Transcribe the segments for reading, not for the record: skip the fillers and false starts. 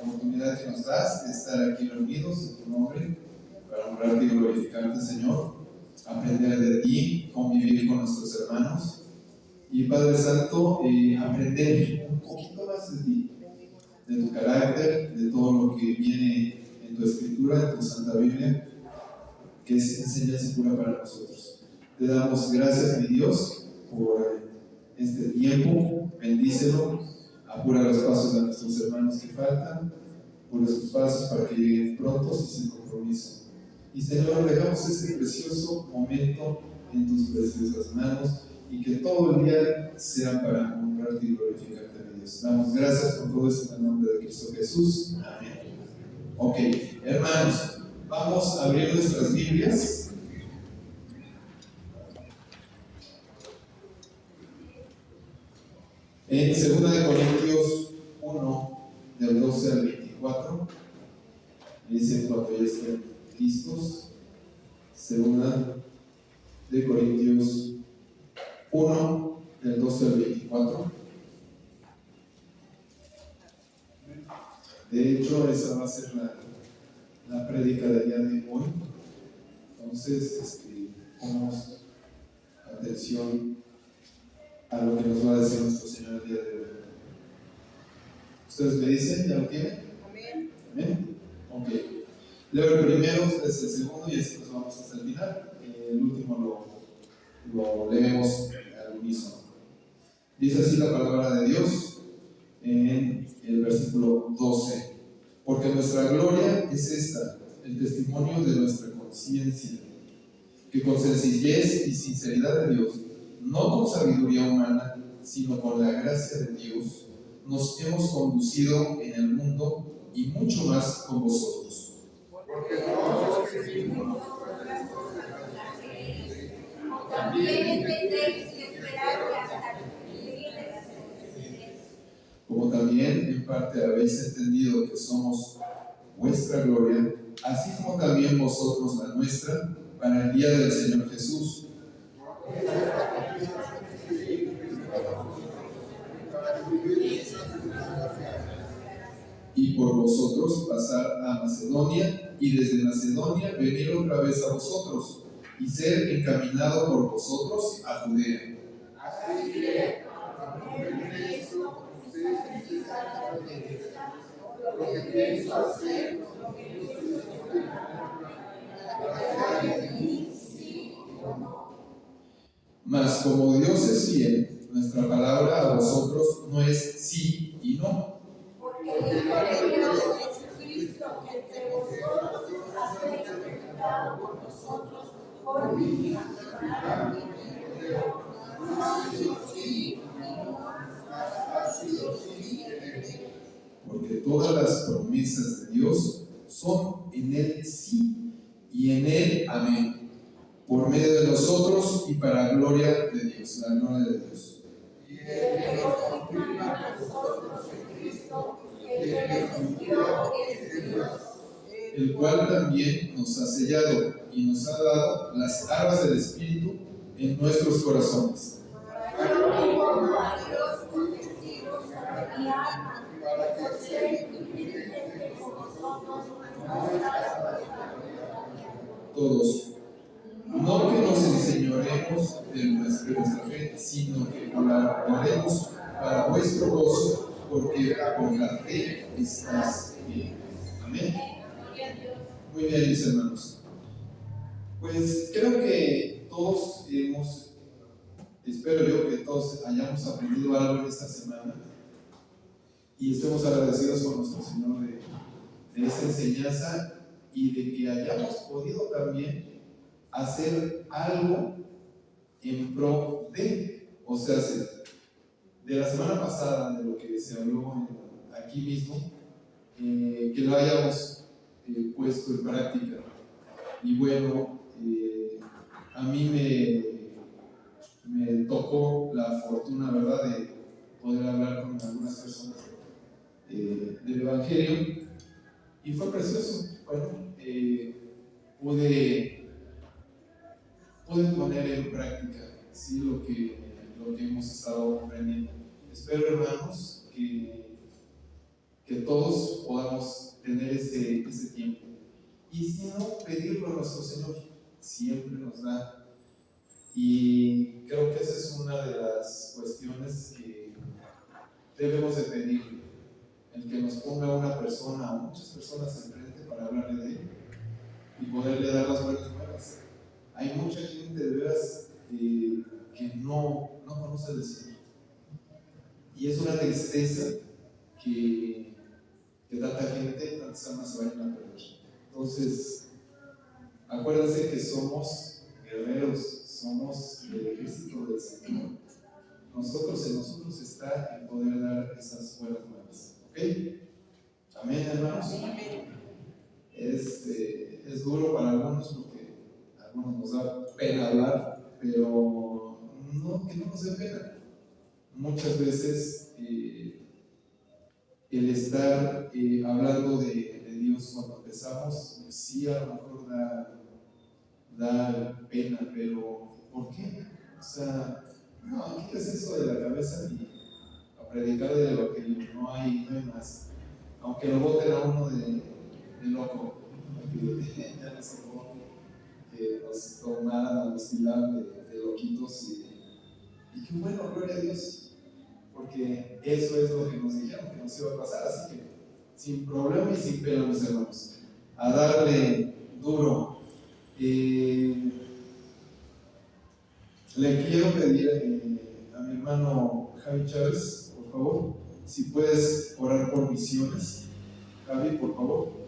oportunidad que nos das de estar aquí reunidos en tu nombre para honrarte y glorificarte, Señor, aprender de ti, convivir con nuestros hermanos y, Padre Santo, aprender un poquito más de ti, de tu carácter, de todo lo que viene en tu Escritura, en tu Santa Biblia, que es enseñanza pura para nosotros. Te damos gracias, mi Dios, por este tiempo. Bendícelo, apura los pasos de nuestros hermanos que faltan, apura sus pasos para que lleguen prontos y sin compromiso. Y, Señor, dejamos este precioso momento en tus preciosas manos y que todo el día sea para honrarte y glorificarte, mi Dios. Damos gracias por todo esto en el nombre de Cristo Jesús. Amén. Ok, hermanos, vamos a abrir nuestras Biblias. En 2 Corintios 1, del 12 al 24, dice cuando ya estén listos. 2 Corintios 1, del 12 al 24. De hecho, esa va a ser la prédica del día de hoy. Entonces, pongamos atención a lo que nos va a decir nuestro Señor el día de hoy. ¿Ustedes me dicen? ¿Ya lo tienen? Amén. ¿Amén? Ok. Leo el primero, ustedes el segundo y así nos vamos hasta el final. El último lo leemos al unísono. Dice así la palabra de Dios en el versículo 12. Porque nuestra gloria es esta, el testimonio de nuestra conciencia, que con sencillez y sinceridad de Dios, no con sabiduría humana, sino con la gracia de Dios, nos hemos conducido en el mundo y mucho más con vosotros. Porque todos recibimos las cosas también entendéis que esperar que hasta el día de la sencillez. Como también en parte habéis entendido que somos vuestra gloria, así como también vosotros la nuestra, para el día del Señor Jesús. Y por vosotros pasar a Macedonia, y desde Macedonia venir otra vez a vosotros, y ser encaminado por vosotros a Judea. Así que, en esto, ustedes necesitan lo que pienso hacer, lo que pienso hacer, sí o no. Mas como Dios es fiel, nuestra palabra a vosotros no es sí y no. Porque el Evangelio de Jesucristo entre vosotros ha sido experimentado por nosotros por mi personal sí y no, Porque todas las promesas de Dios son en Él sí y en Él amén, por medio de nosotros y para gloria de Dios, la gloria de Dios. Y el que nos confirma a nosotros en Cristo, el que nos ungió es Dios, el cual también nos ha sellado y nos ha dado las arras del Espíritu en nuestros corazones. para que como a Dios con testigos de mi alma, para que sea infinitamente con vosotros, no Todos, no que nos enseñoremos de nuestra fe, sino que colaboremos para vuestro gozo, porque con la fe estás bien. Amén. Muy bien, mis hermanos. Pues creo que todos espero yo que todos hayamos aprendido algo en esta semana y estemos agradecidos con nuestro Señor de esta enseñanza y de que hayamos podido también hacer algo en pro de, o sea, de la semana pasada, de lo que se habló aquí mismo, que lo hayamos puesto en práctica. Y bueno, a mí me tocó la fortuna, ¿verdad?, de poder hablar con algunas personas del Evangelio y fue precioso. Bueno, pude poner en práctica, ¿sí?, lo que hemos estado aprendiendo. Espero, hermanos, que que todos podamos tener ese tiempo. Y si no, pedirlo a nuestro Señor, siempre nos da. Y creo que esa es una de las cuestiones que debemos de pedir, el que nos ponga una persona o muchas personas enfrente para hablarle de Él y poderle dar las buenas nuevas. Hay mucha gente de veras que no conoce del Señor. Y es una tristeza que tanta gente, tantas almas se vayan a perder. Entonces, acuérdense que somos guerreros, somos el ejército del Señor. En nosotros está el poder dar esas buenas nuevas. ¿Ok? Amén, hermanos. Es duro para algunos porque a algunos nos da pena hablar, pero no, que no nos dé pena. Muchas veces el estar hablando de Dios cuando empezamos, sí a lo mejor da pena, pero ¿por qué? O sea, no, quites eso de la cabeza y a predicar del evangelio, no hay más. Aunque lo voten a uno de loco, que ya no se puede, que nos tomaran a los de loquitos y qué bueno, gloria a Dios, porque eso es lo que nos dijeron que nos iba a pasar, así que sin problema y sin pena, mis hermanos, a darle duro. Le quiero pedir a mi hermano Javi Chávez, por favor, si puedes orar por misiones. Javi, por favor.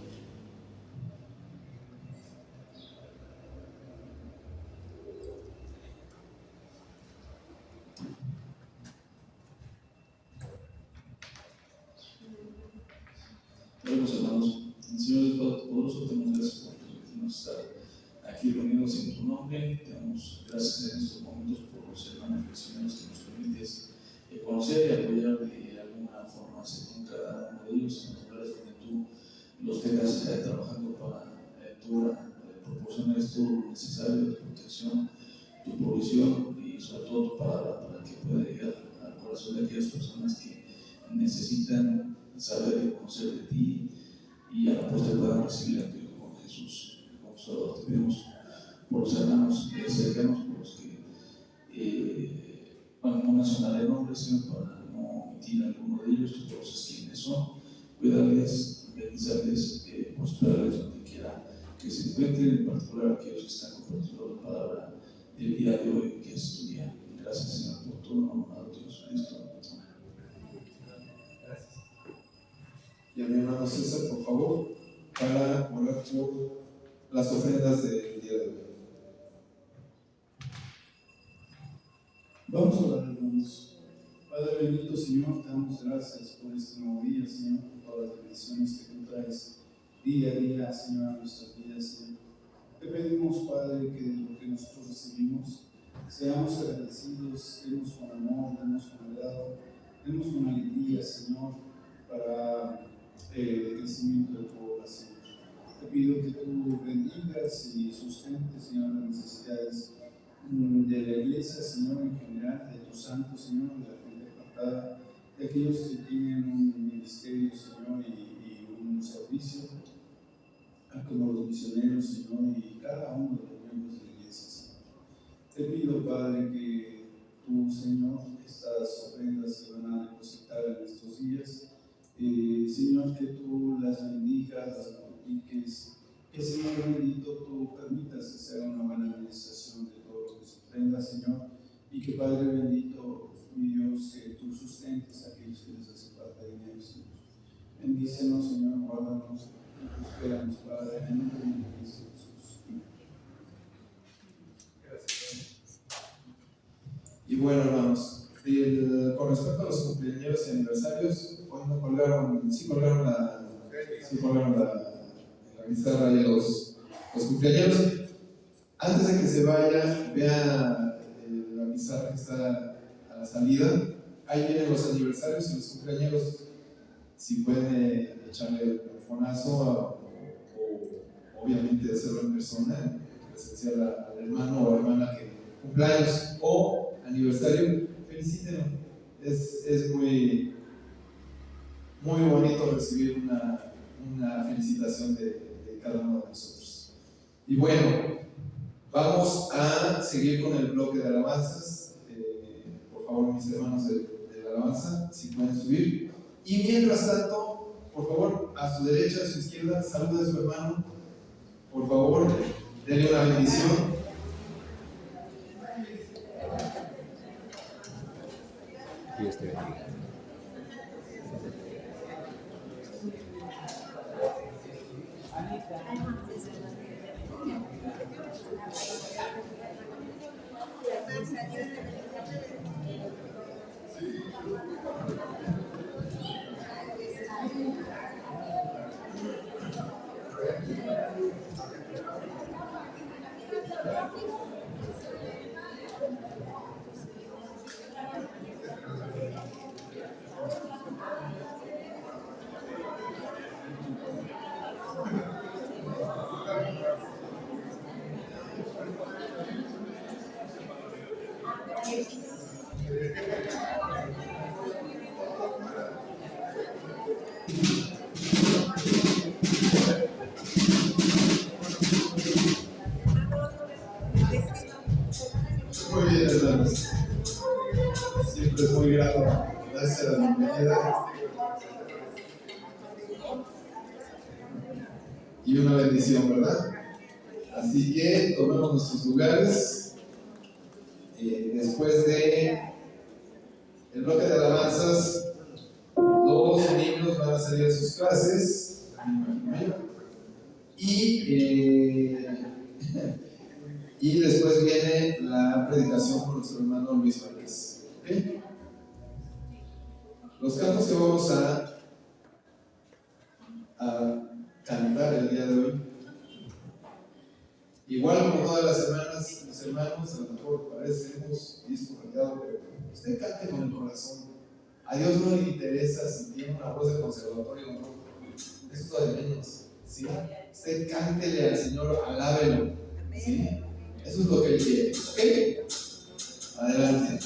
Buenos hermanos, Señor Todopoderoso, te damos gracias por permitirnos estar aquí reunidos en tu nombre. Te damos gracias en estos momentos por los hermanos misioneros que nos permites conocer y apoyar de alguna forma con cada uno de ellos en los lugares donde tú los tengas trabajando para proporcionar todo lo necesario, tu protección, tu provisión y sobre todo tu palabra para que pueda llegar al corazón de aquellas personas que necesitan saber y conocer de ti y a la postre puedan recibir a tu Hijo con Jesús como Salvador. Te pedimos por los hermanos cercanos, por los que, bueno, no mencionaré nombres, sino para no omitir a alguno de ellos, tú conoces quiénes son, cuidarles, bendizarles, prosperarles donde quiera que se encuentren, en particular aquellos que están compartiendo la palabra del día de hoy, que es tu día. Gracias, Señor, por todo, amado Dios Cristo. Gracias. Y a mi hermano César, por favor, para orar por las ofrendas del día de hoy. Vamos a orar, hermanos. Padre bendito, Señor, te damos gracias por este nuevo día, Señor, por todas las bendiciones que tú traes día a día, Señor, a nuestras vidas, Señor. Te pedimos, Padre, que de lo que nosotros recibimos seamos agradecidos, demos con amor, demos con agrado, demos con alegría, Señor, para el crecimiento de tu obra, Señor. Te pido que tú bendigas y sustentes, Señor, las necesidades de la iglesia, Señor, en general, de tus santos, Señor, de la gente apartada, de aquellos que tienen un ministerio, Señor, y un servicio, como los misioneros, Señor, y cada uno de los miembros de la iglesia, Señor. Te pido, Padre, que tú, Señor, estas ofrendas que van a depositar en estos días, Señor, que tú las bendigas, las multipliques, que, Señor bendito, tú permitas que sea una buena administración de todo lo que se ofrenda, Señor, y que, Padre bendito, mi Dios, que tú sustentes a aquellos que les hace falta de dinero, Señor. Bendícenos, Señor, guárdanos y prospéranos, Padre, en el nombre de Cristo Jesús. Gracias. Y bueno, hermanos, con respecto a los cumpleaños y aniversarios, hoy no colgaron, sí colgaron la pizarra y los cumpleaños. Antes de que se vaya, vea la pizarra que está a la salida. Ahí vienen los aniversarios y los cumpleaños. Si pueden echarle el telefonazo o obviamente hacerlo en persona, presenciar al hermano o hermana que cumpleaños o aniversario, felicítenlo. Es muy muy bonito recibir una felicitación de cada uno de nosotros. Y bueno, vamos a seguir con el bloque de alabanzas. Por favor, mis hermanos de la alabanza, si pueden subir. Y mientras tanto, por favor, a su derecha, a su izquierda, saluda a su hermano. Por favor, denle una bendición. Dios te bendiga. Muy bien, hermanos. Siempre es muy grato darse la bienvenida y una bendición, ¿verdad? Así que tomemos nuestros lugares. Después de el bloque de alabanzas, los niños van a salir a sus clases y después viene la predicación por nuestro hermano Luis Vázquez. ¿Okay? Los cantos que vamos a cantar el día de hoy, igual como todas las semanas, mis hermanos, a lo mejor parecemos disco rayado, pero usted cante con el corazón. A Dios no le interesa si tiene una voz de conservatorio o no. Eso es de menos, ¿sí? Usted cántele al Señor, alábelo, ¿sí? Eso es lo que Él quiere, ¿ok? Adelante.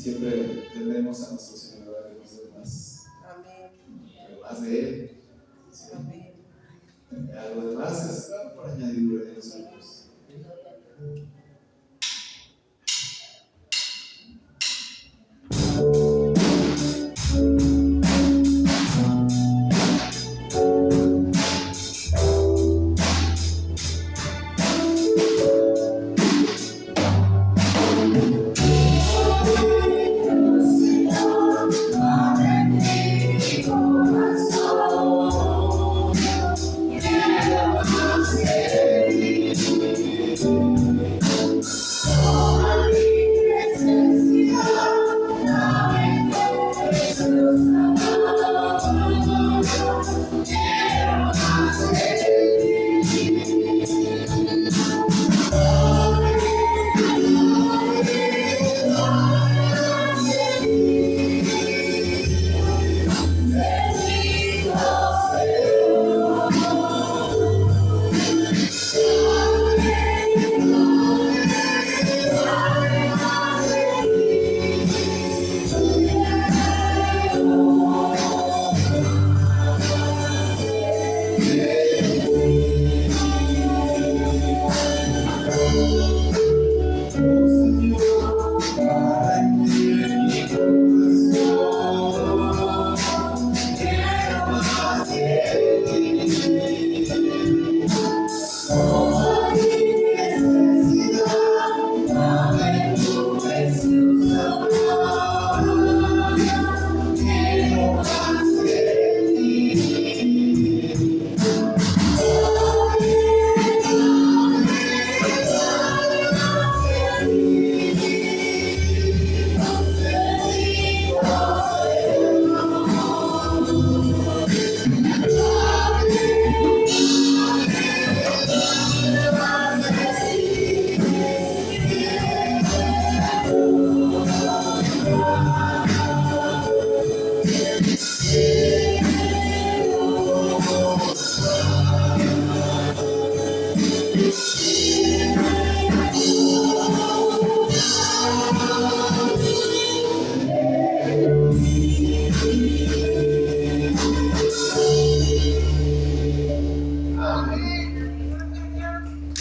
siempre tendremos a nuestro Señor a que nos dé más, Amén. más de Él. ¿Sí? Amén. A lo demás está por añadidura de nosotros.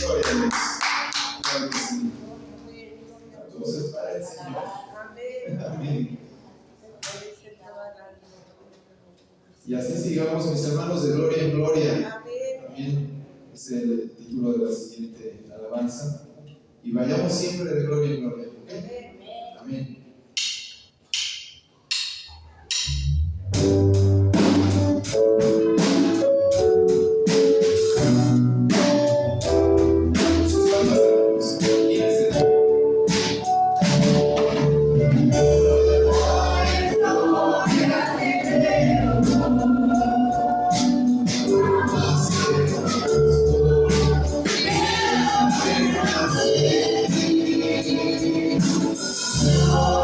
Gloria a Dios. Claro que sí. Entonces, para el Señor. Amén. Y así sigamos, mis hermanos, de gloria en gloria. Amén. Es el título de la siguiente alabanza. Y vayamos siempre de gloria en gloria. ¿Okay? Amén. Oh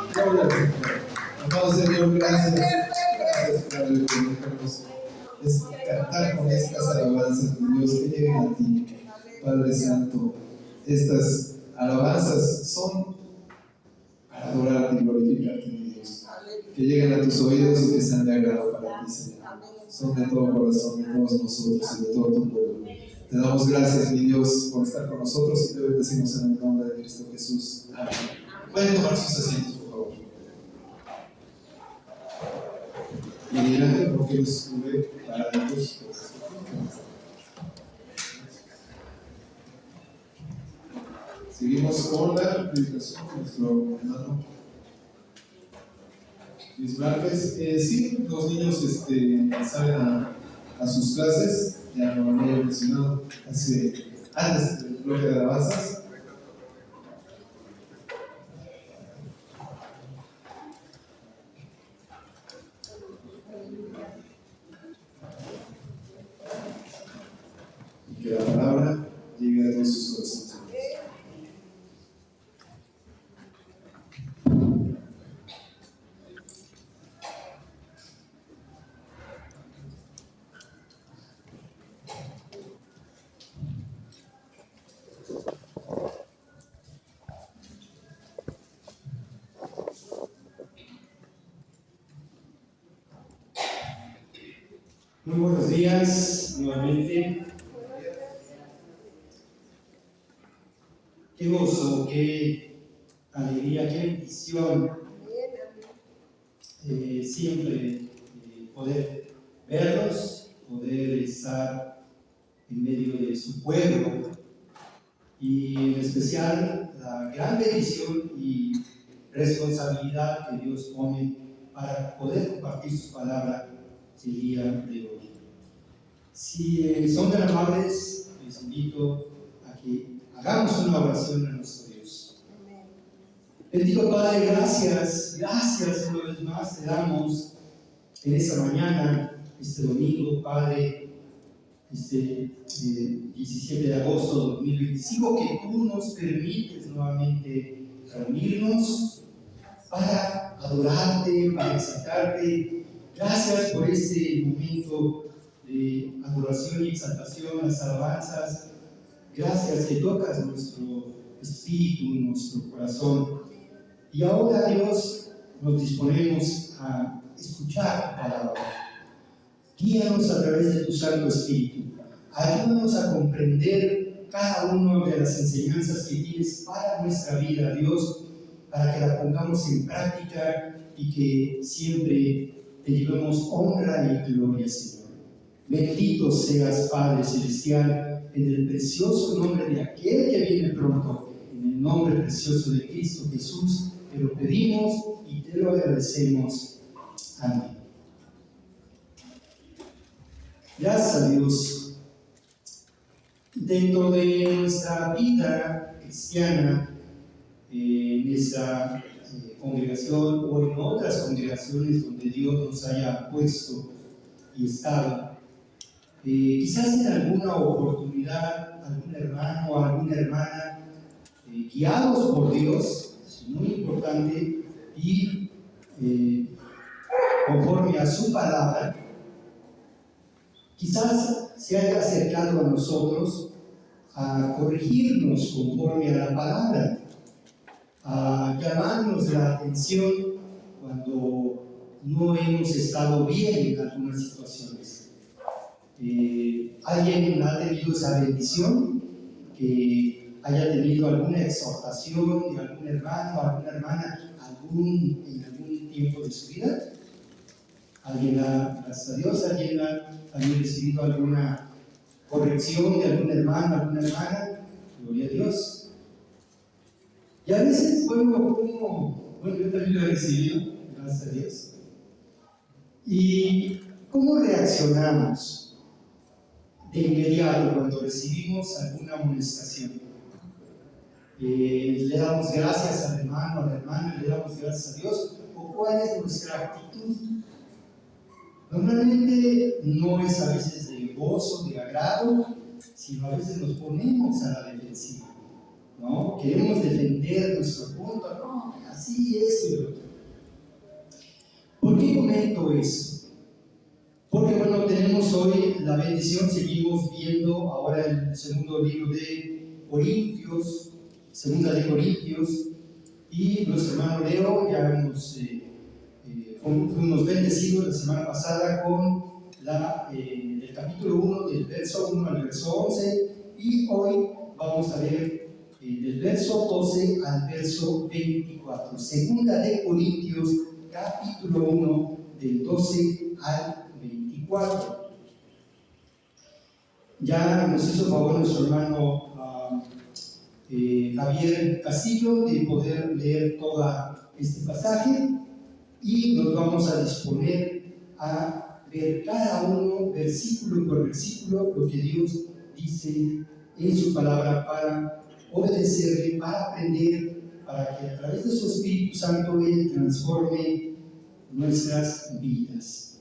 Gloria al Señor. Amado Señor, gracias. Gracias, Padre, por dejarnos cantar con estas alabanzas, mi Dios, que lleguen a ti, Padre Santo. Estas alabanzas son para adorarte y glorificarte, mi Dios. Que lleguen a tus oídos y que sean de agrado para ti, Señor. Son de todo corazón, de todos nosotros y de todo tu pueblo. Te damos gracias, mi Dios, por estar con nosotros y te bendecimos en el nombre de Cristo Jesús. Amén. Pueden tomar sus asientos, por favor. Y adelante, porque yo estuve parados. Seguimos con la predicación de nuestro hermano Luis Márquez. Sí, los niños salen a sus clases, ya lo había mencionado antes del bloque de alabanzas. Y que la palabra llegue a todos sus corazones. Muy buenos días nuevamente. Qué gozo, qué alegría, qué bendición siempre poder verlos, poder estar en medio de su pueblo y en especial la gran bendición y responsabilidad que Dios pone para poder compartir su palabra el día de hoy. Si son tan amables, invito a que hagamos una oración a nuestro Dios. Bendito Padre, gracias una vez más te damos en esta mañana, este domingo, Padre, este 17 de agosto de 2025, que tú nos permites nuevamente reunirnos para adorarte, para exaltarte. Gracias por este momento de adoración y exaltación, las alabanzas. Gracias que tocas nuestro espíritu, nuestro corazón. Y ahora, Dios, nos disponemos a escuchar tu palabra. Guíanos a través de tu Santo Espíritu. Ayúdanos a comprender cada una de las enseñanzas que tienes para nuestra vida, Dios, para que la pongamos en práctica y que siempre te llevemos honra y gloria, Señor. Bendito seas, Padre Celestial, en el precioso nombre de aquel que viene pronto, en el nombre precioso de Cristo Jesús, te lo pedimos y te lo agradecemos. Amén. Gracias a Dios. Dentro de nuestra vida cristiana, en esta congregación o en otras congregaciones donde Dios nos haya puesto y estado, quizás en alguna oportunidad, algún hermano o alguna hermana, guiados por Dios, es muy importante, y conforme a su palabra, quizás se haya acercado a nosotros a corregirnos conforme a la palabra, a llamarnos la atención cuando no hemos estado bien en algunas situaciones. ¿Alguien ha tenido esa bendición? Que haya tenido alguna exhortación de algún hermano o alguna hermana en algún tiempo de su vida. ¿Alguien ha, gracias a Dios, alguien ha recibido alguna corrección de algún hermano, alguna hermana? Gloria a Dios. Y a veces, bueno, yo también lo he recibido, gracias a Dios. ¿Y cómo reaccionamos de inmediato cuando recibimos alguna amonestación? ¿Le damos gracias al hermano, a la hermana, le damos gracias a Dios? ¿O cuál es nuestra actitud? Normalmente no es a veces de gozo, de agrado, sino a veces nos ponemos a la defensiva, ¿no? Queremos defender nuestro punto, no, así es y lo otro. ¿Por qué comento eso? Porque bueno, tenemos hoy la bendición, seguimos viendo ahora el segundo libro de Corintios, segunda de Corintios, y nuestro hermano Leo ya fuimos bendecidos la semana pasada con el capítulo 1, del verso 1 al verso 11, y hoy vamos a ver del verso 12 al verso 24. Segunda de Corintios, capítulo 1, del 12 al 24. Ya nos hizo favor nuestro hermano Javier Castillo de poder leer todo este pasaje, y nos vamos a disponer a ver cada uno, versículo por versículo, lo que Dios dice en su palabra para obedecerle, para aprender, para que a través de su Espíritu Santo Él transforme nuestras vidas.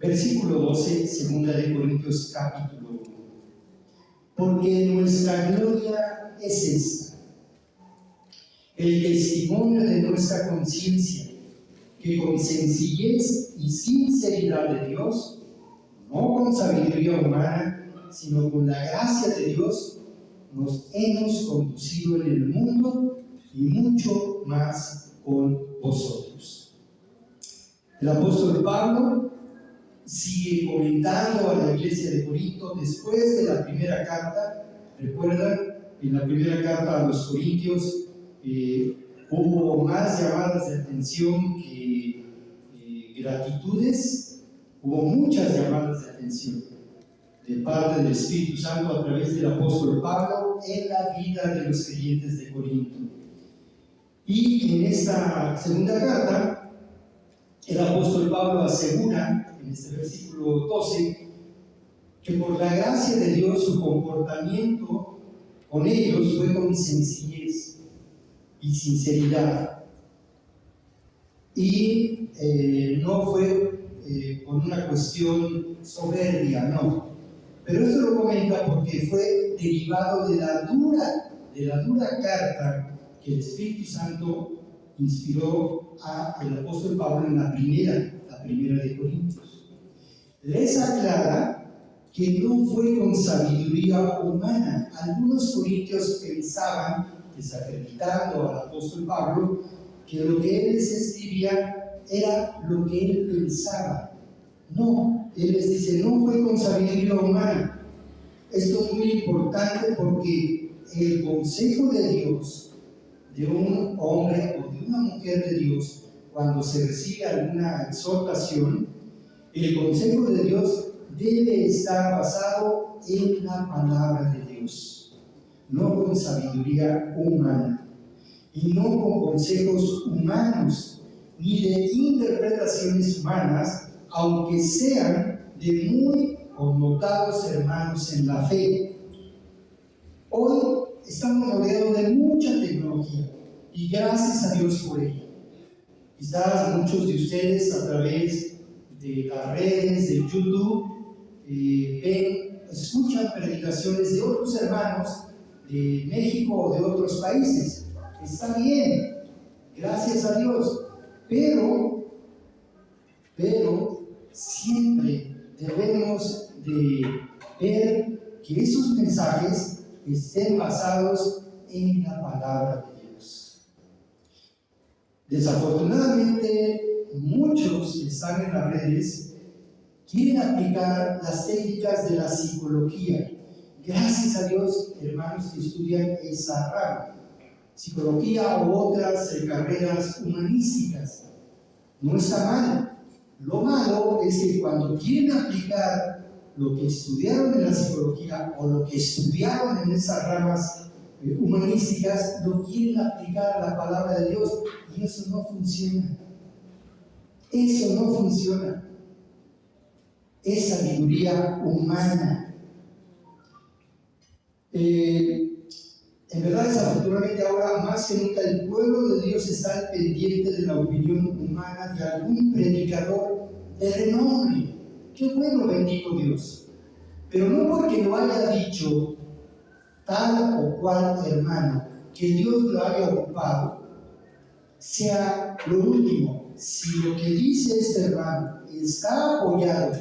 Versículo 12, segunda de Corintios capítulo 1. Porque nuestra gloria es esta, el testimonio de nuestra conciencia, que con sencillez y sinceridad de Dios, no con sabiduría humana, sino con la gracia de Dios, nos hemos conducido en el mundo y mucho más con vosotros. El apóstol Pablo sigue comentando a la iglesia de Corinto después de la primera carta. Recuerdan, en la primera carta a los Corintios hubo más llamadas de atención que gratitudes. Hubo muchas llamadas de atención de parte del Espíritu Santo a través del apóstol Pablo en la vida de los creyentes de Corinto. Y en esta segunda carta, el apóstol Pablo asegura, en este versículo 12, que por la gracia de Dios su comportamiento con ellos fue con sencillez y sinceridad. Y no fue por una cuestión soberbia, no. Pero esto lo comenta porque fue derivado de la dura carta que el Espíritu Santo inspiró al apóstol Pablo en la primera de Corintios. Les aclara que no fue con sabiduría humana. Algunos corintios pensaban, desacreditando al apóstol Pablo, que lo que él les escribía era lo que él pensaba. No, él les dice, no fue con sabiduría humana. Esto es muy importante porque el consejo de Dios, de un hombre o de una mujer de Dios, cuando se recibe alguna exhortación, el consejo de Dios debe estar basado en la palabra de Dios, no con sabiduría humana y no con consejos humanos ni de interpretaciones humanas, aunque sean de muy connotados hermanos en la fe. Hoy estamos rodeados de mucha tecnología y gracias a Dios por ello. Quizás muchos de ustedes a través de las redes, de YouTube, escuchan predicaciones de otros hermanos de México o de otros países. Está bien, gracias a Dios, pero siempre debemos de ver que esos mensajes estén basados en la palabra de Dios. Desafortunadamente, muchos que están en las redes quieren aplicar las técnicas de la psicología. Gracias a Dios, hermanos que estudian esa rama, psicología u otras carreras humanísticas. No está mal. Lo malo es que cuando quieren aplicar lo que estudiaron en la psicología o lo que estudiaron en esas ramas humanísticas, lo quieren aplicar a la palabra de Dios, y eso no funciona. Eso no funciona. Es sabiduría humana. En verdad, desafortunadamente ahora más que nunca el pueblo de Dios está al pendiente de la opinión humana de algún predicador de renombre. Qué bueno, bendito Dios. Pero no porque lo haya dicho tal o cual hermano, que Dios lo haya ocupado, sea lo último. Si lo que dice este hermano está apoyado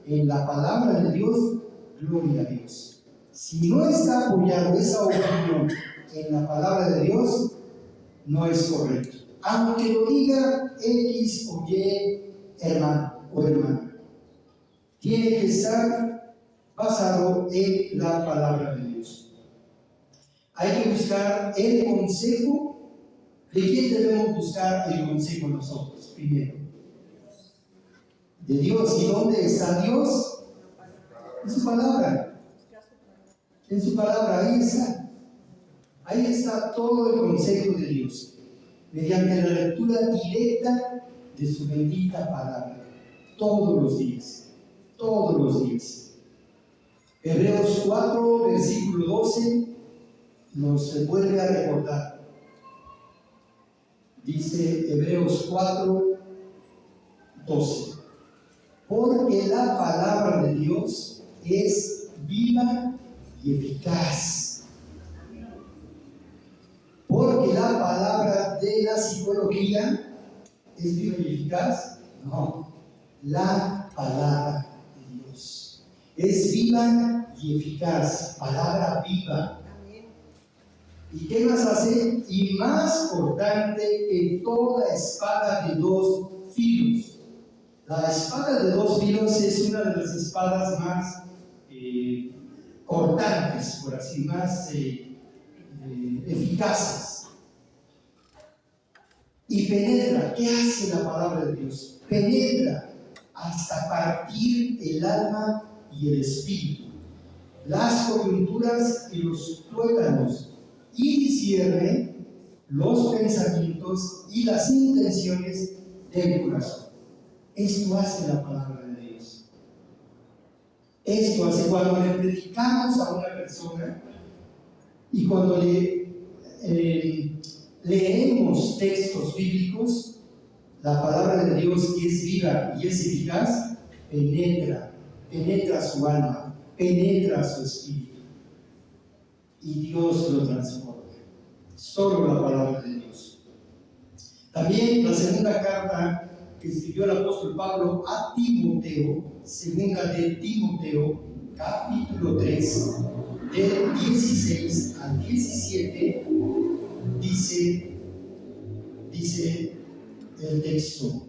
en la palabra de Dios, gloria a Dios. Si no está apoyado esa opinión en la palabra de Dios, no es correcto. Aunque lo diga X o Y hermano o hermana, tiene que estar basado en la palabra de Dios. Hay que buscar el consejo. ¿De quién debemos buscar el consejo nosotros? Primero, de Dios. ¿Y dónde está Dios? En su palabra. En su palabra, ahí está. Ahí está todo el consejo de Dios, mediante la lectura directa de su bendita palabra, todos los días, todos los días. Hebreos 4, versículo 12, nos vuelve a recordar. Dice Hebreos 4, 12. Porque la palabra de Dios es viva y eficaz. Porque la palabra de la psicología es viva y eficaz. No, la palabra de Dios es viva y eficaz. Palabra viva. ¿Y qué más hace? Y más cortante que toda espada de dos filos. La espada de dos filos es una de las espadas más cortantes, por así, más eficaces. Y penetra. ¿Qué hace la palabra de Dios? Penetra hasta partir el alma y el espíritu, las coyunturas y los tuétanos, y discierne los pensamientos y las intenciones del corazón. Esto hace la palabra de Dios. Esto hace cuando le predicamos a una persona y cuando leemos textos bíblicos, la palabra de Dios que es viva y es eficaz, penetra su alma, penetra su espíritu y Dios lo transforma. Solo la palabra de Dios. También la segunda carta que escribió el apóstol Pablo a Timoteo, segunda de Timoteo, capítulo 3, del 16 al 17, dice el texto: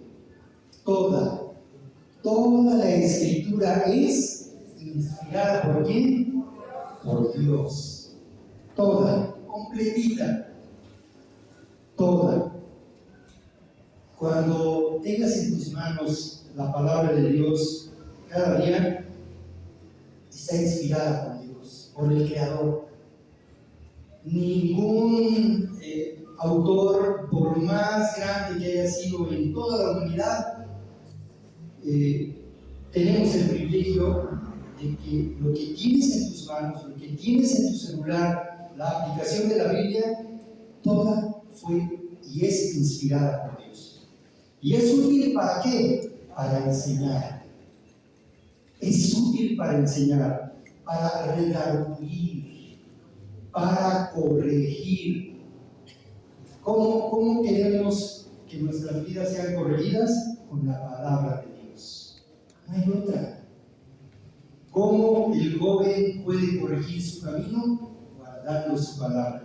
toda la escritura es inspirada ¿por quién? Por Dios. Toda, completita, toda. Cuando tengas en tus manos la palabra de Dios cada día, está inspirada por Dios, por el Creador. Ningún autor, por más grande que haya sido en toda la humanidad, tenemos el privilegio de que lo que tienes en tus manos, lo que tienes en tu celular, la aplicación de la Biblia, toda fue y es inspirada por Dios. ¿Y es útil para qué? Para enseñar. Es útil para enseñar, para redarguir, para corregir. ¿Cómo queremos que nuestras vidas sean corregidas? Con la palabra de Dios. No hay otra. ¿Cómo el joven puede corregir su camino? Guardando su palabra.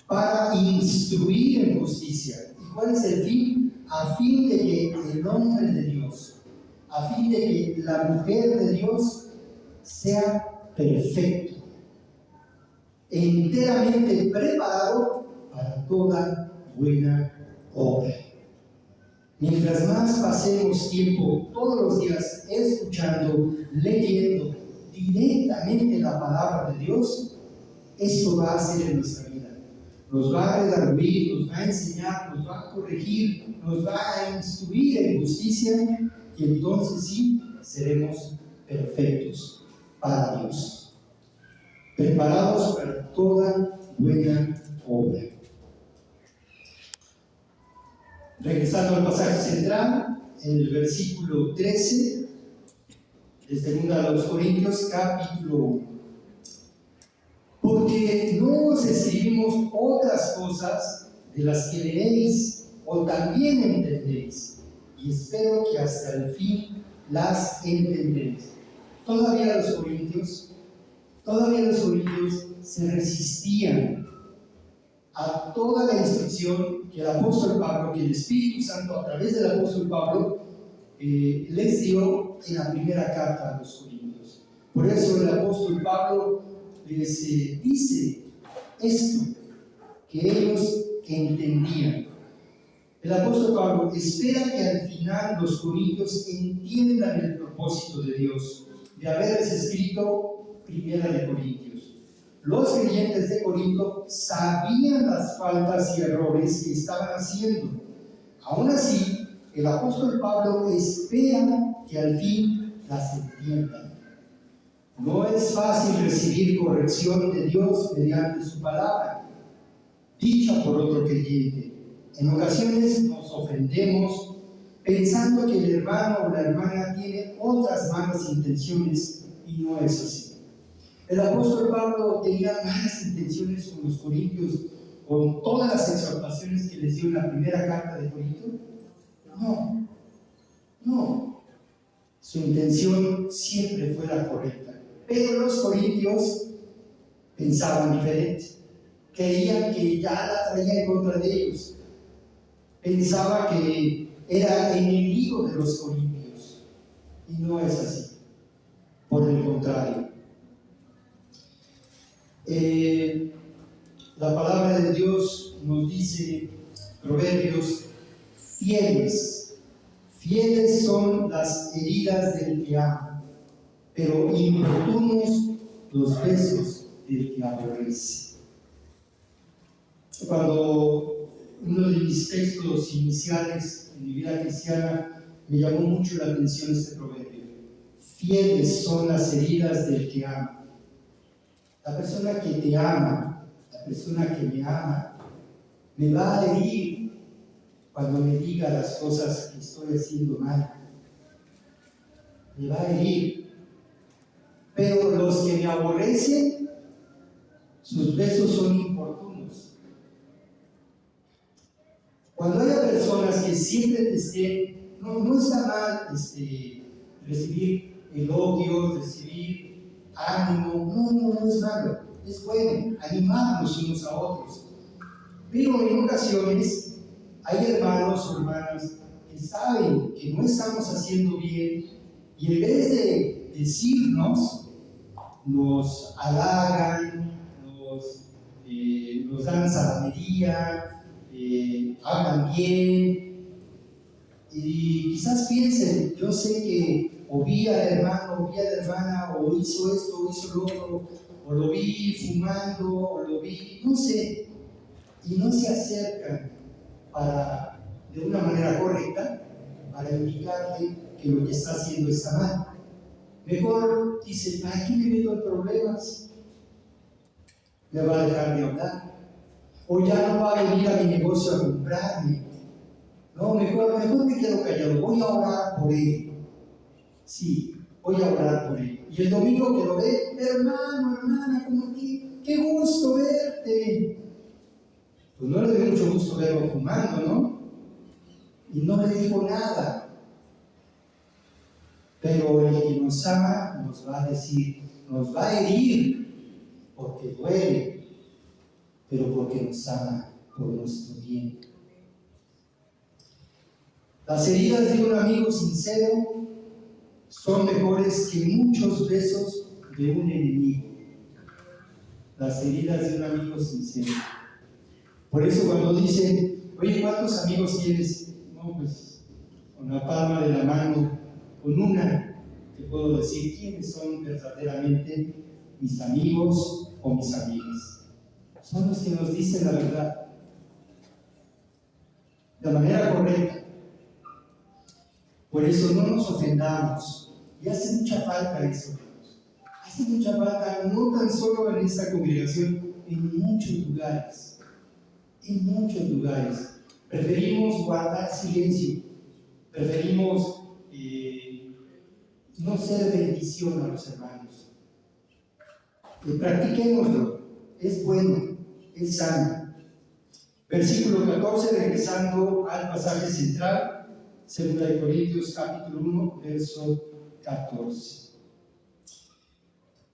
Para instruir en justicia. ¿Y cuál es el fin? A fin de que el hombre de Dios, a fin de que la mujer de Dios sea perfecto, enteramente preparado para toda buena obra. Mientras más pasemos tiempo todos los días escuchando, leyendo directamente la palabra de Dios, eso va a hacer en nuestra vida. Nos va a redarguir, nos va a enseñar, nos va a corregir, nos va a instruir en justicia, y entonces sí seremos perfectos para Dios, preparados para toda buena obra. Regresando al pasaje central, en el versículo 13 de 2 Corintios, capítulo 1. Porque no os escribimos otras cosas de las que leéis o también entendéis, y espero que hasta el fin las entendéis. Todavía los corintios se resistían a toda la instrucción que el apóstol Pablo, que el Espíritu Santo a través del apóstol Pablo les dio en la primera carta a los Corintios. Por eso el apóstol Pablo les dice esto que ellos entendían. El apóstol Pablo espera que al final los corintios entiendan el propósito de Dios de haberles escrito Primera de Corintios. Los creyentes de Corinto sabían las faltas y errores que estaban haciendo. Aún así, el apóstol Pablo espera que al fin las entiendan. No es fácil recibir corrección de Dios mediante su palabra, dicha por otro creyente. En ocasiones nos ofendemos pensando que el hermano o la hermana tiene otras malas intenciones, y no es así. El apóstol Pablo tenía malas intenciones con los corintios, con todas las exhortaciones que les dio en la primera carta de Corinto. No. Su intención siempre fue la correcta. Pero los corintios pensaban diferente. Creían que ya la traía en contra de ellos. Pensaba que era enemigo de los corintios. Y no es así. Por el contrario. La palabra de Dios nos dice, Proverbios, fieles son las heridas del que ama, pero importunos los besos del que aborrece. Cuando uno de mis textos iniciales en mi vida cristiana me llamó mucho la atención este proverbio. fieles son las heridas del que ama. La persona que te ama, la persona que me ama, me va a herir cuando me diga las cosas que estoy haciendo mal. Me va a herir. Pero los que me aborrecen, sus besos son importunos. Cuando haya personas que siempre te estén, no está mal recibir elogios, recibir ánimo, no es malo, es bueno animarnos unos a otros. Pero en ocasiones hay hermanos o hermanas que saben que no estamos haciendo bien y en vez de decirnos, nos halagan, nos dan salamería, hablan bien y quizás piensen, yo sé que o vi al hermano, o vi a la hermana, o hizo esto, o hizo lo otro, o lo vi fumando, o lo vi, no sé, y no se acercan de una manera correcta para indicarle que lo que está haciendo está mal. Mejor dice, ¿para qué me meto en problemas? Me va a dejar de hablar, o ya no va a venir a mi negocio a comprarme. No, mejor me quedo callado, voy a orar por él. Sí, voy a orar por él. Y el domingo que lo ve, hermano, hermana, como aquí, qué gusto verte. Pues no le dio mucho gusto verlo fumando, ¿no? Y no le dijo nada. Pero el que nos ama nos va a decir, nos va a herir, porque duele, pero porque nos ama por nuestro bien. Las heridas de un amigo sincero son mejores que muchos besos de un enemigo. Las heridas de un amigo sincero. Por eso cuando dicen, oye, ¿cuántos amigos tienes? No, pues con la palma de la mano, con una, te puedo decir quiénes son verdaderamente mis amigos o mis amigas. Son los que nos dicen la verdad, de manera correcta. Por eso no nos ofendamos. Y hace mucha falta eso. Hace mucha falta, no tan solo en esta congregación, en muchos lugares. En muchos lugares. Preferimos guardar silencio. Preferimos no ser bendición a los hermanos. Practiquémoslo. Es bueno, es sano. Versículo 14, regresando al pasaje central. 2 Corintios capítulo 1, verso 14.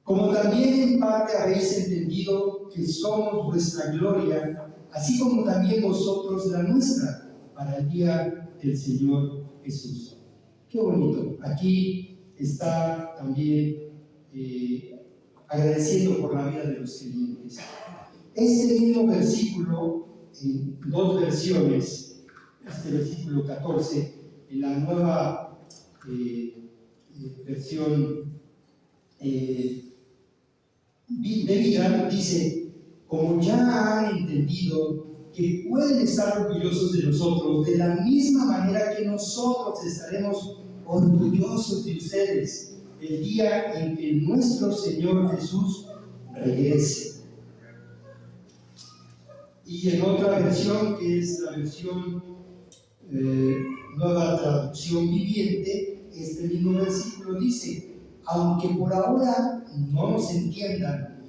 Como también en parte habéis entendido que somos vuestra gloria, así como también vosotros la nuestra, para el día del Señor Jesús. Qué bonito. Aquí está también agradeciendo por la vida de los creyentes. Este mismo versículo, en dos versiones, este versículo 14, en la nueva versión de vida, dice, como ya han entendido que pueden estar orgullosos de nosotros, de la misma manera que nosotros estaremos orgullosos de ustedes el día en que nuestro Señor Jesús regrese. Y en otra versión, que es la versión nueva traducción viviente, este mismo versículo dice, aunque por ahora no nos entiendan,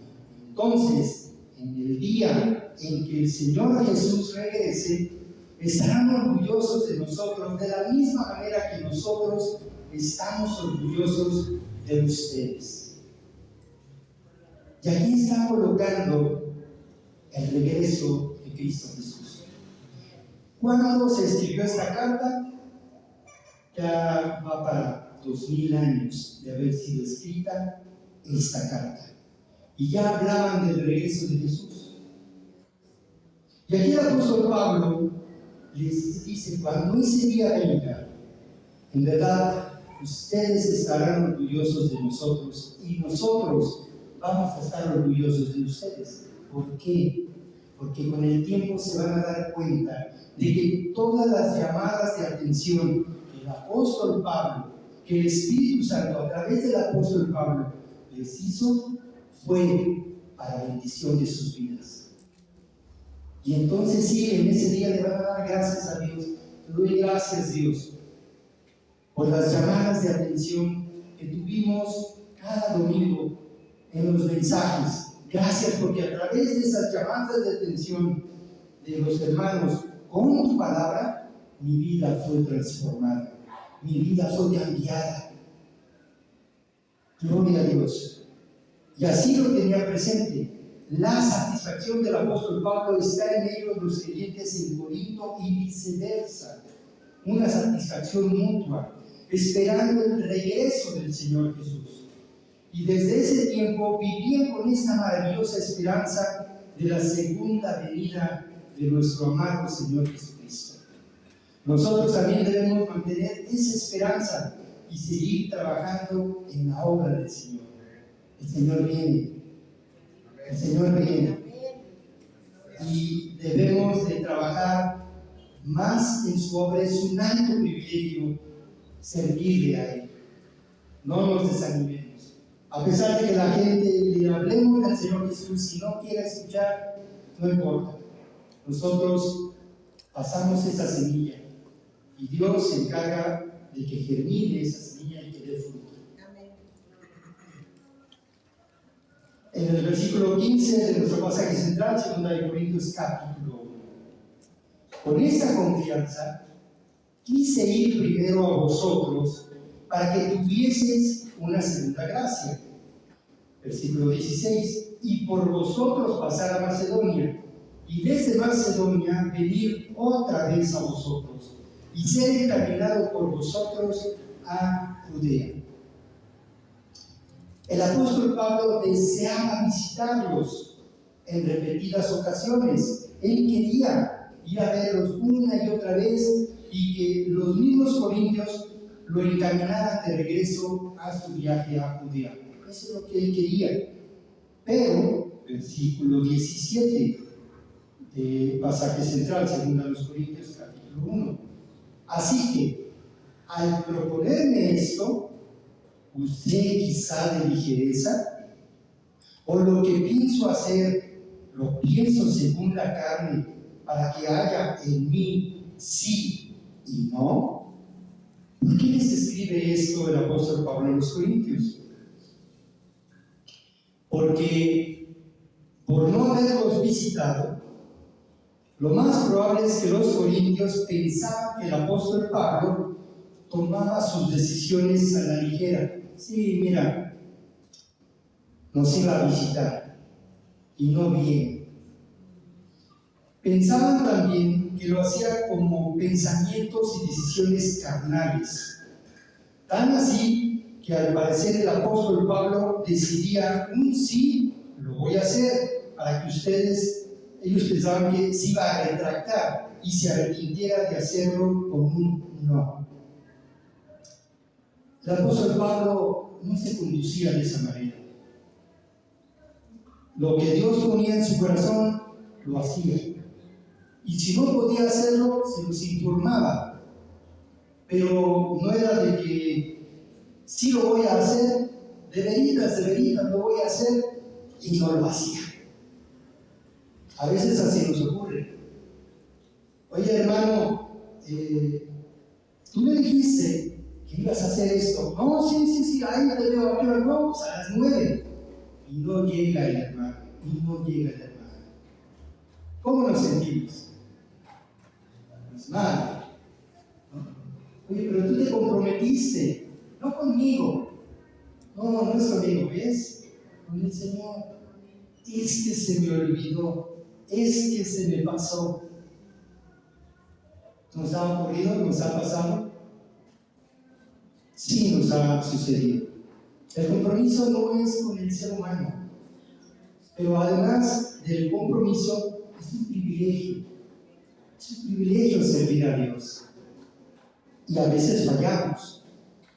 entonces en el día en que el Señor Jesús regrese, estarán orgullosos de nosotros de la misma manera que nosotros estamos orgullosos de ustedes. Y aquí está colocando el regreso de Cristo Jesús. ¿Cuándo se escribió esta carta? Ya va para 2000 años de haber sido escrita esta carta. Y ya hablaban del regreso de Jesús. Y aquí el apóstol Pablo les dice, cuando ese día venga, en verdad, ustedes estarán orgullosos de nosotros y nosotros vamos a estar orgullosos de ustedes. ¿Por qué? Porque con el tiempo se van a dar cuenta de que todas las llamadas de atención que el apóstol Pablo que el Espíritu Santo a través del apóstol Pablo les hizo fue para bendición de sus vidas. Y entonces sí, en ese día le van a dar gracias a Dios. Te doy gracias, Dios, por las llamadas de atención que tuvimos cada domingo en los mensajes. Gracias porque a través de esas llamadas de atención de los hermanos con tu palabra, mi vida fue transformada, mi vida fue cambiada. Gloria a Dios. Y así lo tenía presente. La satisfacción del apóstol Pablo está en ellos los creyentes en Corinto y viceversa. Una satisfacción mutua, esperando el regreso del Señor Jesús. Y desde ese tiempo vivían con esta maravillosa esperanza de la segunda venida de nuestro amado Señor Jesucristo. Nosotros también debemos mantener esa esperanza y seguir trabajando en la obra del Señor. El Señor viene. El Señor viene. Y debemos de trabajar más en su obra. Es un alto privilegio servirle a Él. No nos desanimemos. A pesar de que la gente le hablemos del Señor Jesús, si no quiere escuchar, no importa. Nosotros pasamos esa semilla y Dios se encarga de que germine esa semilla y que dé fruto. En el versículo 15 de nuestro pasaje central, 2 Corintios capítulo 1. Con esta confianza quise ir primero a vosotros para que tuvieseis una segunda gracia. Versículo 16. Y por vosotros pasar a Macedonia, y desde Macedonia venir otra vez a vosotros, y ser encaminado por vosotros a Judea. El apóstol Pablo deseaba visitarlos en repetidas ocasiones. Él quería ir a verlos una y otra vez y que los mismos corintios lo encaminaran de regreso a su viaje a Judea. Eso es lo que él quería. Pero, versículo 17 del pasaje central, 2 Corintios capítulo 1. Así que, al proponerme esto, ¿usted quizá de ligereza? ¿O lo que pienso hacer, lo pienso según la carne, para que haya en mí sí y no? ¿Por qué les escribe esto el apóstol Pablo a los Corintios? Porque por no haberlos visitado, lo más probable es que los corintios pensaban que el apóstol Pablo tomaba sus decisiones a la ligera. Sí, mira, nos iba a visitar y no viene. Pensaban también que lo hacía como pensamientos y decisiones carnales. Tan así que al parecer el apóstol Pablo decidía un sí, lo voy a hacer, para que ellos pensaban que se iba a retractar y se arrepintiera de hacerlo con un no. El apóstol Pablo no se conducía de esa manera. Lo que Dios ponía en su corazón, lo hacía. Y si no podía hacerlo, se los informaba. Pero no era de que sí lo voy a hacer, de veritas lo voy a hacer, y no lo hacía. A veces así nos ocurre. Oye, hermano, tú me dijiste que ibas a hacer esto. No, sí, ahí te veo a qué hora vamos, a las 9. Y no llega el hermano, ¿Cómo nos sentimos? Pues mal, ¿no? Oye, pero tú te comprometiste, no conmigo. No es conmigo, ¿ves? Con el Señor. Es que se me olvidó, es que se me pasó. ¿Nos ha ocurrido? ¿Nos ha pasado? Sí, nos ha sucedido. El compromiso no es con el ser humano, pero además del compromiso es un privilegio. Es un privilegio servir a Dios. Y a veces fallamos.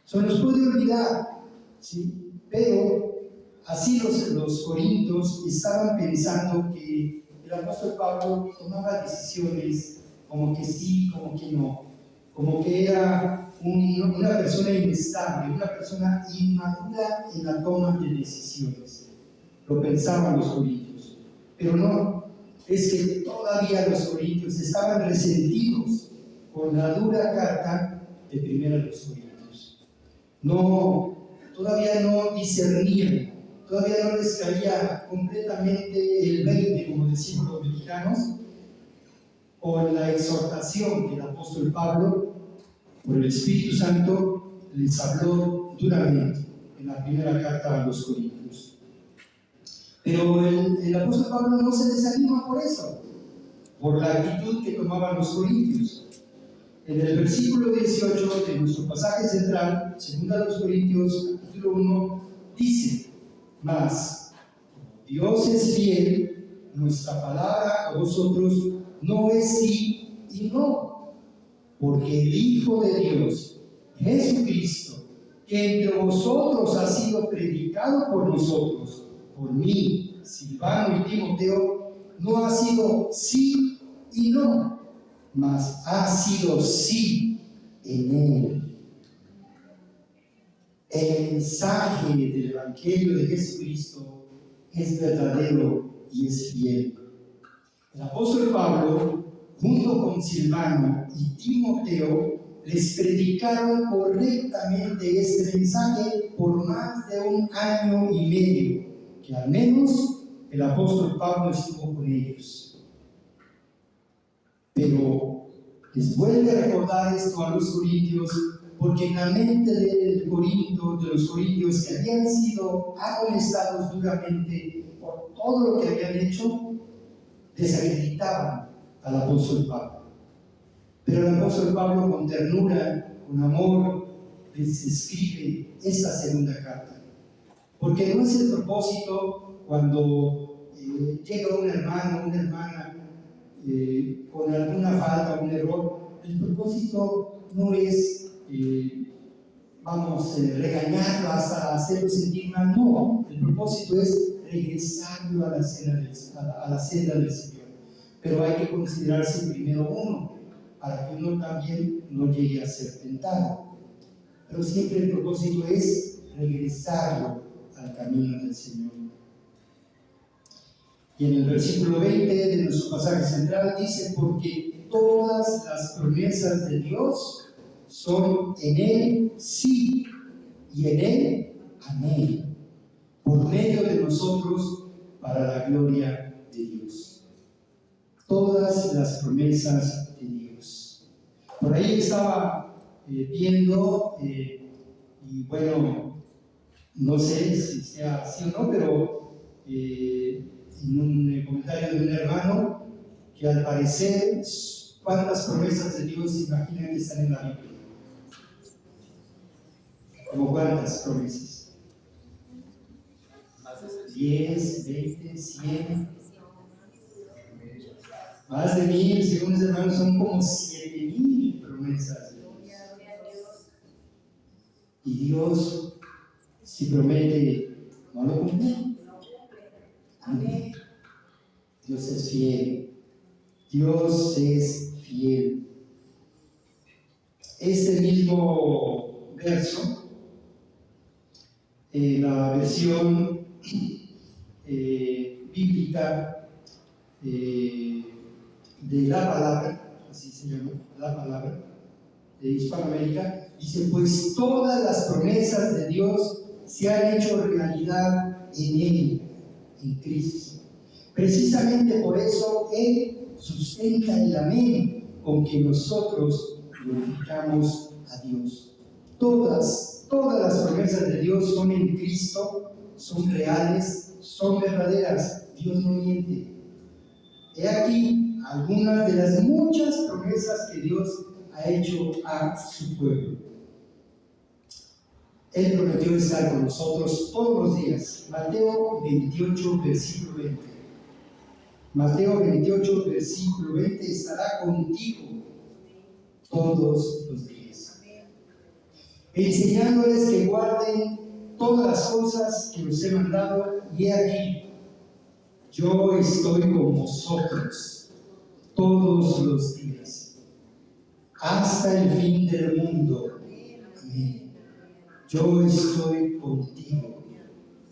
Se nos puede olvidar, ¿sí? Pero así los corintios estaban pensando que el apóstol Pablo tomaba decisiones como que sí, como que no, como que era una persona inestable, una persona inmadura en la toma de decisiones. Lo pensaban los corintios, pero no, es que todavía los corintios estaban resentidos con la dura carta de Primera de los Corintios. Todavía no discernían, todavía no les caía completamente el 20, como decimos los mexicanos, con la exhortación que el apóstol Pablo, por el Espíritu Santo, les habló duramente en la primera carta a los Corintios. Pero el apóstol Pablo no se desanima por eso, por la actitud que tomaban los corintios. En el versículo 18 de nuestro pasaje central, 2 Corintios capítulo 1, dice: mas Dios es fiel, nuestra palabra a vosotros no es sí y no, porque el Hijo de Dios, Jesucristo, que entre vosotros ha sido predicado por nosotros, por mí, Silvano y Timoteo, no ha sido sí y no, mas ha sido sí en Él. El mensaje del Evangelio de Jesucristo es verdadero y es fiel. El apóstol Pablo, junto con Silvano y Timoteo, les predicaron correctamente este mensaje por más de 1 año y medio, que al menos el apóstol Pablo estuvo con ellos. Pero les vuelve a recordar esto a los corintios, porque en la mente de los corintios que habían sido amonestados duramente por todo lo que habían hecho, desacreditaban al apóstol Pablo. Pero el apóstol Pablo, con ternura, con amor, les escribe esta segunda carta. Porque no es el propósito cuando llega un hermano, una hermana con alguna falta, un error. El propósito no es, regañarlo hasta hacerlo sentir mal. No, el propósito es regresarlo a la senda del Señor. Pero hay que considerarse primero uno, para que uno también no llegue a ser tentado. Pero siempre el propósito es regresarlo al camino del Señor. Y en el versículo 20 de nuestro pasaje central dice: porque todas las promesas de Dios son en Él sí y en Él amén, por medio de nosotros para la gloria de Dios. Todas las promesas de Dios. Por ahí estaba viendo, y bueno, no sé si sea así o no, pero en un comentario de un hermano, que al parecer, ¿cuántas promesas de Dios se imaginan que están en la Biblia? ¿Cómo cuántas promesas? 10, 20, 100, más de 1000, según los hermanos, son como 7000 promesas de Dios. Y Dios, si promete, no lo cumple. Amén. Dios es fiel. Dios es fiel. Este mismo verso, en la versión bíblica de la palabra, así se llama, la palabra de Hispanoamérica, dice: pues todas las promesas de Dios se han hecho realidad en Él, en Cristo. Precisamente por eso Él sustenta el amén con que nosotros glorificamos a Dios. Todas las promesas de Dios son en Cristo, son reales, son verdaderas. Dios no miente. He aquí algunas de las muchas promesas que Dios ha hecho a su pueblo. Él prometió estar con nosotros todos los días. Mateo 28, versículo 20. Mateo 28, versículo 20: estará contigo todos los días, enseñándoles que guarden todas las cosas que os he mandado, y he aquí, yo estoy con vosotros todos los días, hasta el fin del mundo. Amén. Yo estoy contigo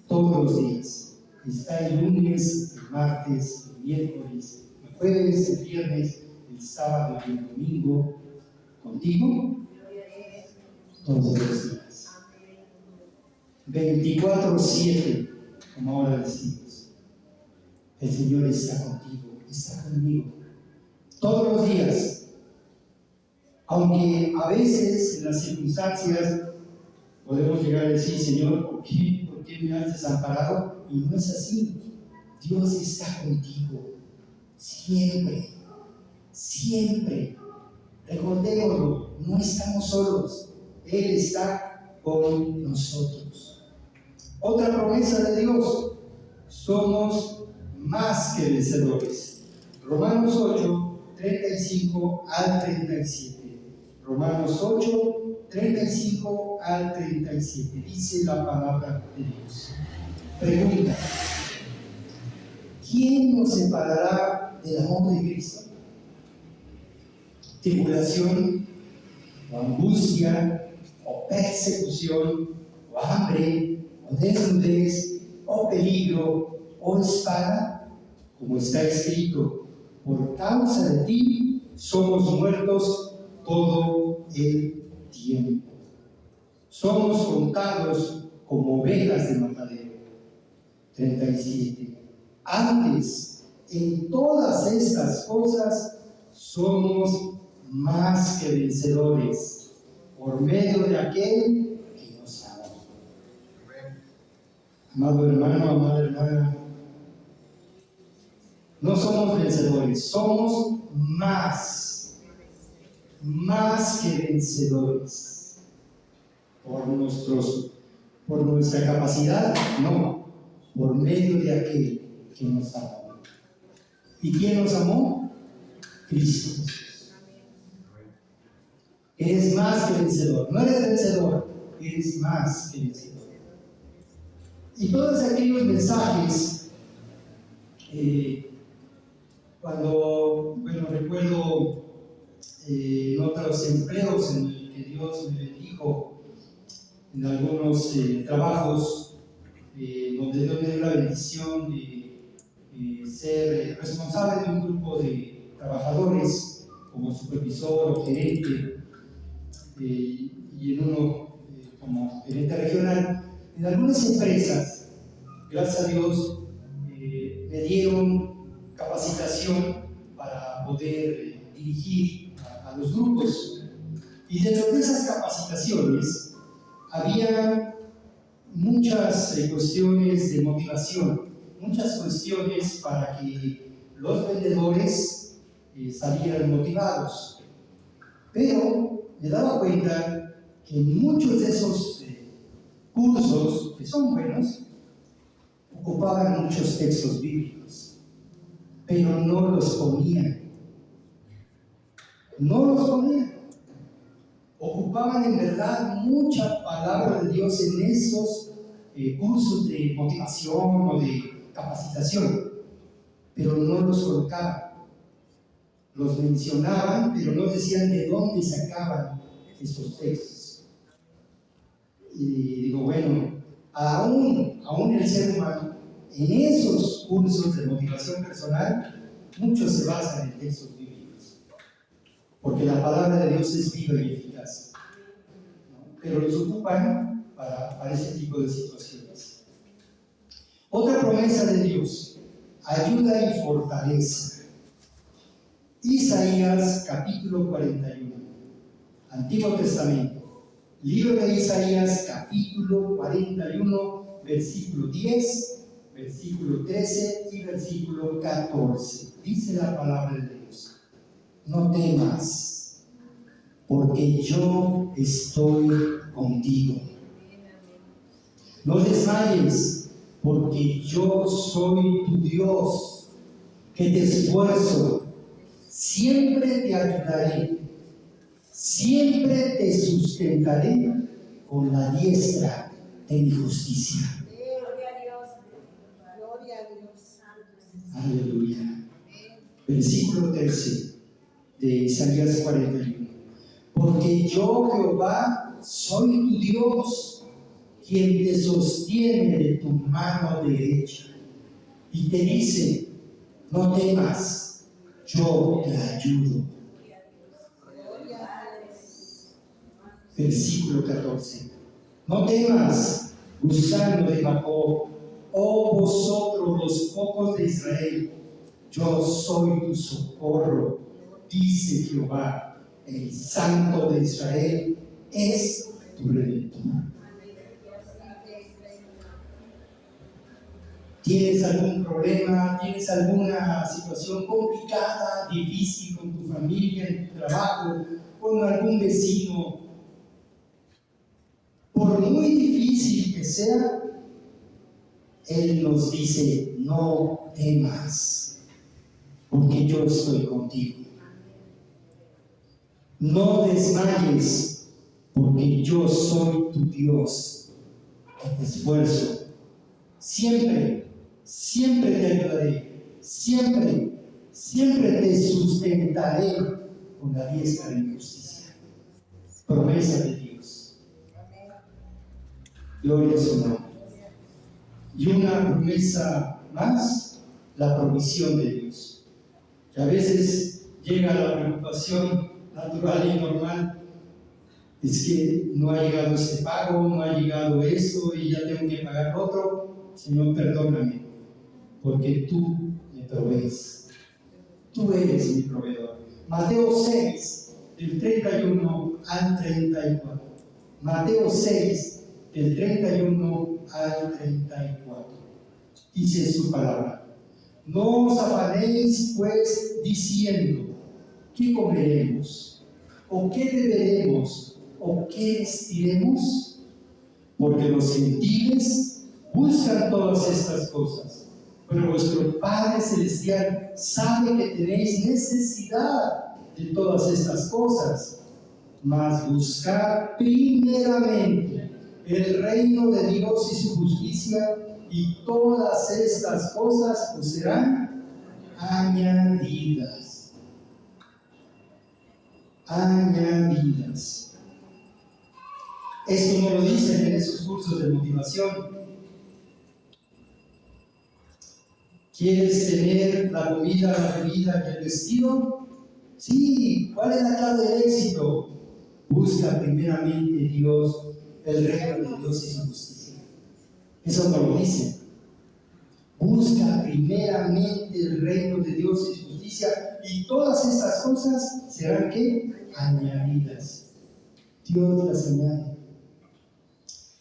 todos los días. Está el lunes, el martes, el miércoles, el jueves, el viernes, el sábado y el domingo. Contigo todos los días. 24/7, como ahora decimos. El Señor está contigo, está conmigo. Todos los días. Aunque a veces en las circunstancias podemos llegar a decir, Señor, ¿por qué me has desamparado? Y no es así. Dios está contigo. Siempre. Siempre. Recordémoslo, no estamos solos. Él está con nosotros. Otra promesa de Dios. Somos más que vencedores. Romanos 8, 35 al 37. Romanos 8, 35 al 37. Dice la palabra de Dios. Pregunta: ¿quién nos separará del amor de Cristo? ¿Tribulación, o angustia, o persecución, o hambre, o desnudez, o peligro, o espada? Como está escrito: por causa de ti somos muertos todo el tiempo. Somos contados como ovejas de matadero. 37. Antes, en todas estas cosas, somos más que vencedores por medio de aquel que nos ama. Amado hermano, amada hermana, no somos vencedores, somos más que vencedores. Por nuestra capacidad, no, por medio de aquel que nos amó. ¿Y quién nos amó? Cristo. Eres más que vencedor. No eres vencedor, eres más que vencedor. Y todos aquellos mensajes, cuando, recuerdo en otros empleos en el que Dios me bendijo, en algunos trabajos donde Dios me dio la bendición de ser responsable de un grupo de trabajadores como supervisor o gerente, y en uno como gerente regional. En algunas empresas, gracias a Dios, me dieron capacitación para poder dirigir a los grupos. Y dentro de esas capacitaciones había muchas cuestiones de motivación, muchas cuestiones para que los vendedores salieran motivados. Pero me daba cuenta que en muchos de esos cursos, que son buenos, ocupaban muchos textos bíblicos, pero no los ponían. No los ponían. Ocupaban en verdad mucha palabra de Dios en esos cursos de motivación o de capacitación, pero no los colocaban. Los mencionaban, pero no decían de dónde sacaban esos textos. Y digo, bueno, aún el ser humano, en esos cursos de motivación personal, muchos se basan en textos bíblicos, porque la palabra de Dios es viva y eficaz, ¿no? Pero los ocupan para ese tipo de situaciones. Otra promesa de Dios: ayuda y fortaleza. Isaías capítulo 41, Antiguo Testamento, libro de Isaías capítulo 41, versículo 10, versículo 13 y versículo 14. Dice la palabra de Dios: no temas, porque yo estoy contigo. No desmayes, porque yo soy tu Dios, que te esfuerzo. Siempre te ayudaré, siempre te sustentaré con la diestra de mi justicia. Gloria a Dios, gloria a Dios. Aleluya. Versículo 13 de Isaías 41. Porque yo, Jehová, soy tu Dios, quien te sostiene de tu mano derecha. Y te dice, no temas, yo te ayudo. Versículo 14. No temas, gusano de Jacob, oh vosotros los pocos de Israel, yo soy tu socorro, dice Jehová, el Santo de Israel es tu Redentor. ¿Tienes algún problema? ¿Tienes alguna situación complicada, difícil con tu familia, en tu trabajo, con algún vecino? Por muy difícil que sea, Él nos dice, no temas, porque yo estoy contigo. No desmayes, porque yo soy tu Dios, que te esfuerzo. Siempre, siempre te ayudaré, siempre, siempre te sustentaré con la diestra de mi justicia. Promesa de Dios. Gloria a su nombre. Y una promesa más, la provisión de Dios. Que a veces llega la preocupación natural y normal, es que no ha llegado este pago, no ha llegado esto y ya tengo que pagar otro. Señor, perdóname, porque tú me provees. Tú eres mi proveedor. Mateo 6, del 31 al 34. Mateo 6, del 31 al 34. Dice su palabra. No os afanéis pues diciendo, ¿qué comeremos? ¿O qué beberemos? ¿O qué vestiremos? Porque los gentiles buscan todas estas cosas, pero vuestro Padre Celestial sabe que tenéis necesidad de todas estas cosas. Mas buscad primeramente el reino de Dios y su justicia, y todas estas cosas os serán añadidas. Añadidas. Esto no lo dicen en esos cursos de motivación. ¿Quieres tener la comida, la bebida y el vestido? Sí. ¿Cuál es la clave del éxito? Busca primeramente Dios, el reino de Dios y su justicia. Eso no lo dice. Busca primeramente el reino de Dios y su justicia, y todas estas cosas serán ¿qué? Añadidas. Dios las añade.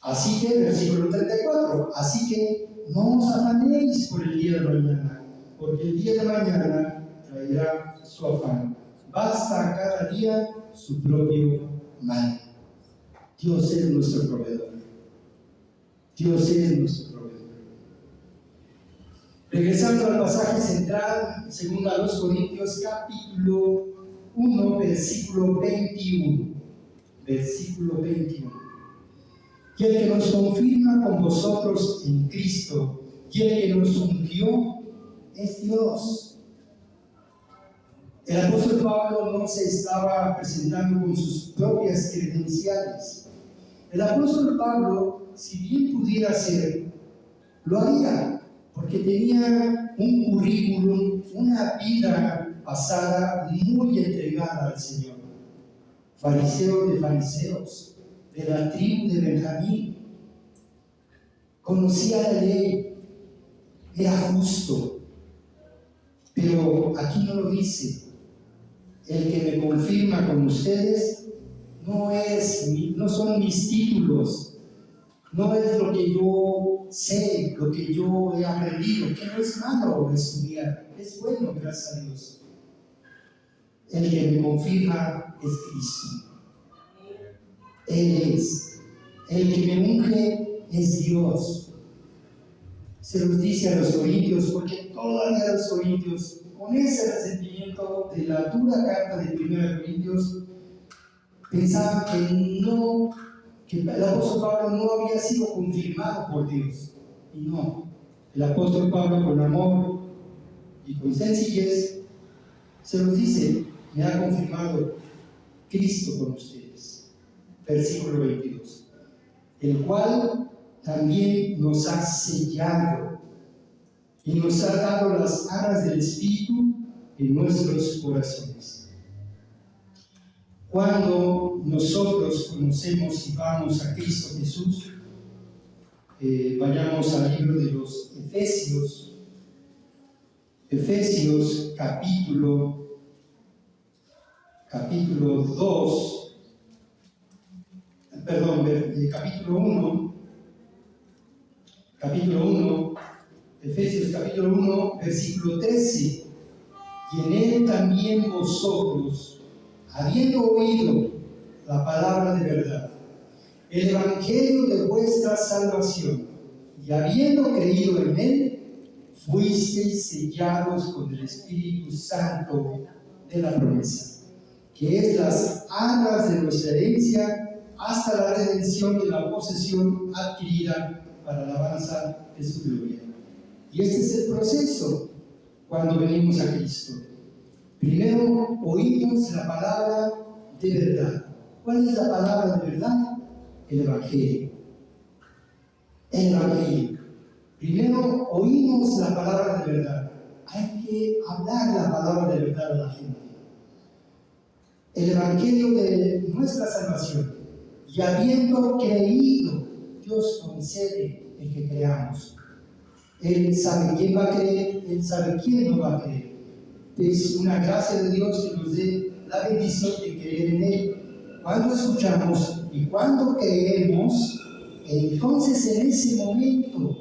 Así que, versículo 34, así que no os afanéis por el día de mañana, porque el día de mañana traerá su afán. Basta a cada día su propio mal. Dios es nuestro proveedor. Dios es nuestro proveedor. Regresando al pasaje central, según a los Corintios, capítulo 1, versículo 21. Versículo 21. Y el que nos confirma con vosotros en Cristo, y el que nos ungió, es Dios. El apóstol Pablo no se estaba presentando con sus propias credenciales. El apóstol Pablo, si bien pudiera hacer, lo haría, porque tenía un currículum, una vida pasada muy entregada al Señor. Fariseo de fariseos, de la tribu de Benjamín. Conocía la ley, era justo. Pero aquí no lo dice. El que me confirma con ustedes no son mis títulos, no es lo que yo sé, lo que yo he aprendido, que no es malo estudiar, es bueno, gracias a Dios. El que me confirma es Cristo. Él es. El que me unge es Dios. Se los dice a los corintios, porque todavía los corintios, con ese resentimiento de la dura carta de 1 Corintios, pensaban que el apóstol Pablo no había sido confirmado por Dios. Y no, el apóstol Pablo, con amor y con sencillez, se los dice: me ha confirmado Cristo con ustedes. versículo 22, el cual también nos ha sellado y nos ha dado las arras del Espíritu en nuestros corazones. Cuando nosotros conocemos y vamos a Cristo Jesús, vayamos al libro de los Efesios capítulo 2, capítulo 1, Efesios capítulo 1, versículo 13. Y en él también vosotros, habiendo oído la palabra de verdad, el evangelio de vuestra salvación, y habiendo creído en él, fuisteis sellados con el Espíritu Santo de la promesa, que es las arras de nuestra herencia hasta la redención de la posesión adquirida para la alabanza de su gloria. Y este es el proceso cuando venimos a Cristo. Primero oímos la palabra de verdad. ¿Cuál es la palabra de verdad? El Evangelio. El Evangelio. Primero oímos la palabra de verdad. Hay que hablar la palabra de verdad a la gente. El Evangelio de nuestra salvación. Y habiendo creído, Dios concede el que creamos. Él sabe quién va a creer, Él sabe quién no va a creer. Es una gracia de Dios que nos dé la bendición de creer en Él. Cuando escuchamos y cuando creemos, entonces en ese momento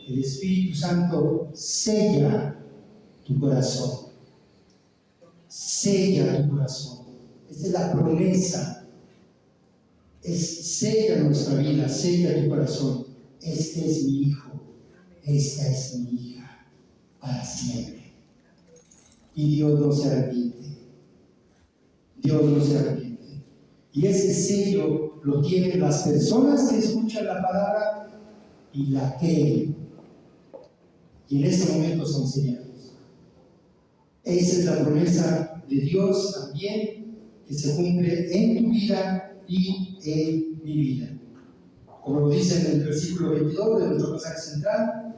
el Espíritu Santo sella tu corazón. Sella tu corazón. Esa es la promesa. Sella nuestra vida, sella tu corazón. Este es mi hijo, esta es mi hija, para siempre. Y Dios no se arrepiente. Dios no se arrepiente. Y ese sello lo tienen las personas que escuchan la palabra y la creen. Y en ese momento son sellados. Esa es la promesa de Dios también, que se cumple en tu vida y en mi vida. Como lo dice en el versículo 22 de nuestro pasaje central,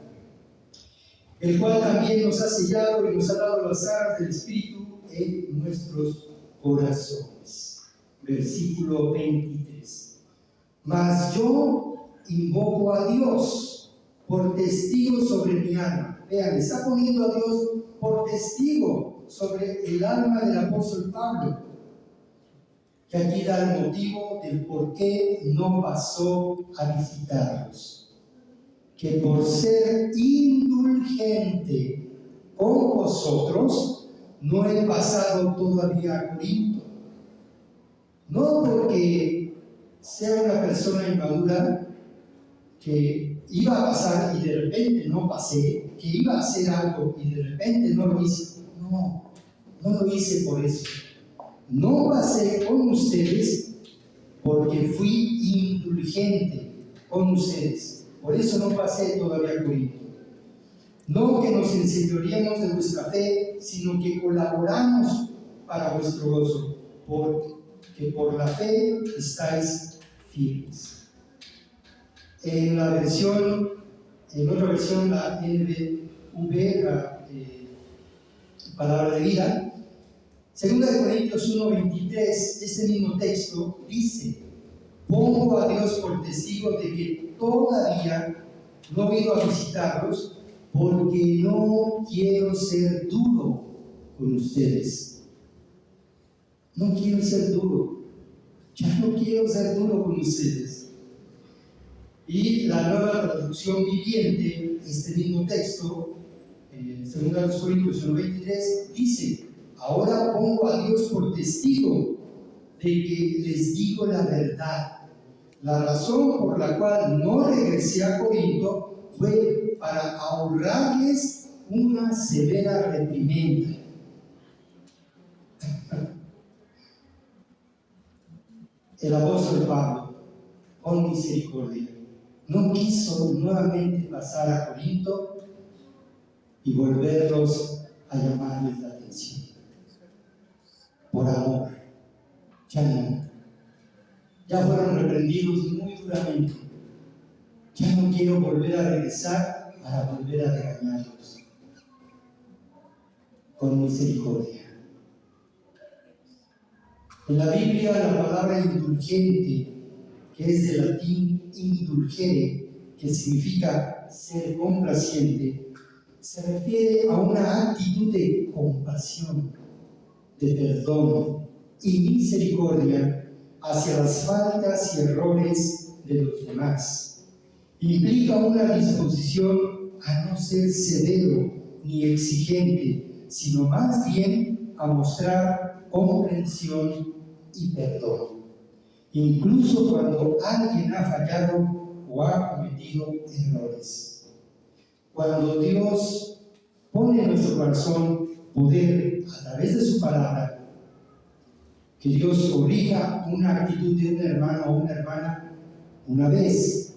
el cual también nos ha sellado y nos ha dado las arras del Espíritu en nuestros corazones. Versículo 23. Mas yo invoco a Dios por testigo sobre mi alma. Vean, está poniendo a Dios por testigo sobre el alma del apóstol Pablo, que aquí da el motivo del por qué no pasó a visitarlos. Que por ser indulgente con vosotros, no he pasado todavía a Corinto. No porque sea una persona inmadura que iba a pasar y de repente no pasé, que iba a hacer algo y de repente no lo hice. No, no lo hice por eso. No pasé con ustedes porque fui indulgente con ustedes. Por eso no pasé todavía a Corinto. No que nos enseñoreemos de vuestra fe, sino que colaboramos para vuestro gozo, porque por la fe estáis firmes. En otra versión, la NBV, la palabra de vida, 2 Corintios 1:23, este mismo texto dice: pongo a Dios por testigo de que todavía no he ido a visitarlos, porque no quiero ser duro con ustedes. No quiero ser duro. Ya no quiero ser duro con ustedes. Y la Nueva Traducción Viviente, este mismo texto, 2 Corintios 1:23, dice: ahora pongo a Dios por testigo de que les digo la verdad. La razón por la cual no regresé a Corinto fue para ahorrarles una severa reprimenda. El apóstol Pablo, con misericordia, no quiso nuevamente pasar a Corinto y volverlos a llamarles la atención. Por amor, ya no. ya fueron reprendidos muy duramente. Ya no quiero volver a regresar para volver a regañarlos. Con misericordia. En la Biblia la palabra indulgente, que es del latín indulgere, que significa ser complaciente, se refiere a una actitud de compasión, de perdón y misericordia hacia las faltas y errores de los demás. Implica una disposición a no ser severo ni exigente, sino más bien a mostrar comprensión y perdón, incluso cuando alguien ha fallado o ha cometido errores. Cuando Dios pone en nuestro corazón poder a través de su palabra, que Dios corrija una actitud de un hermano o una hermana una vez,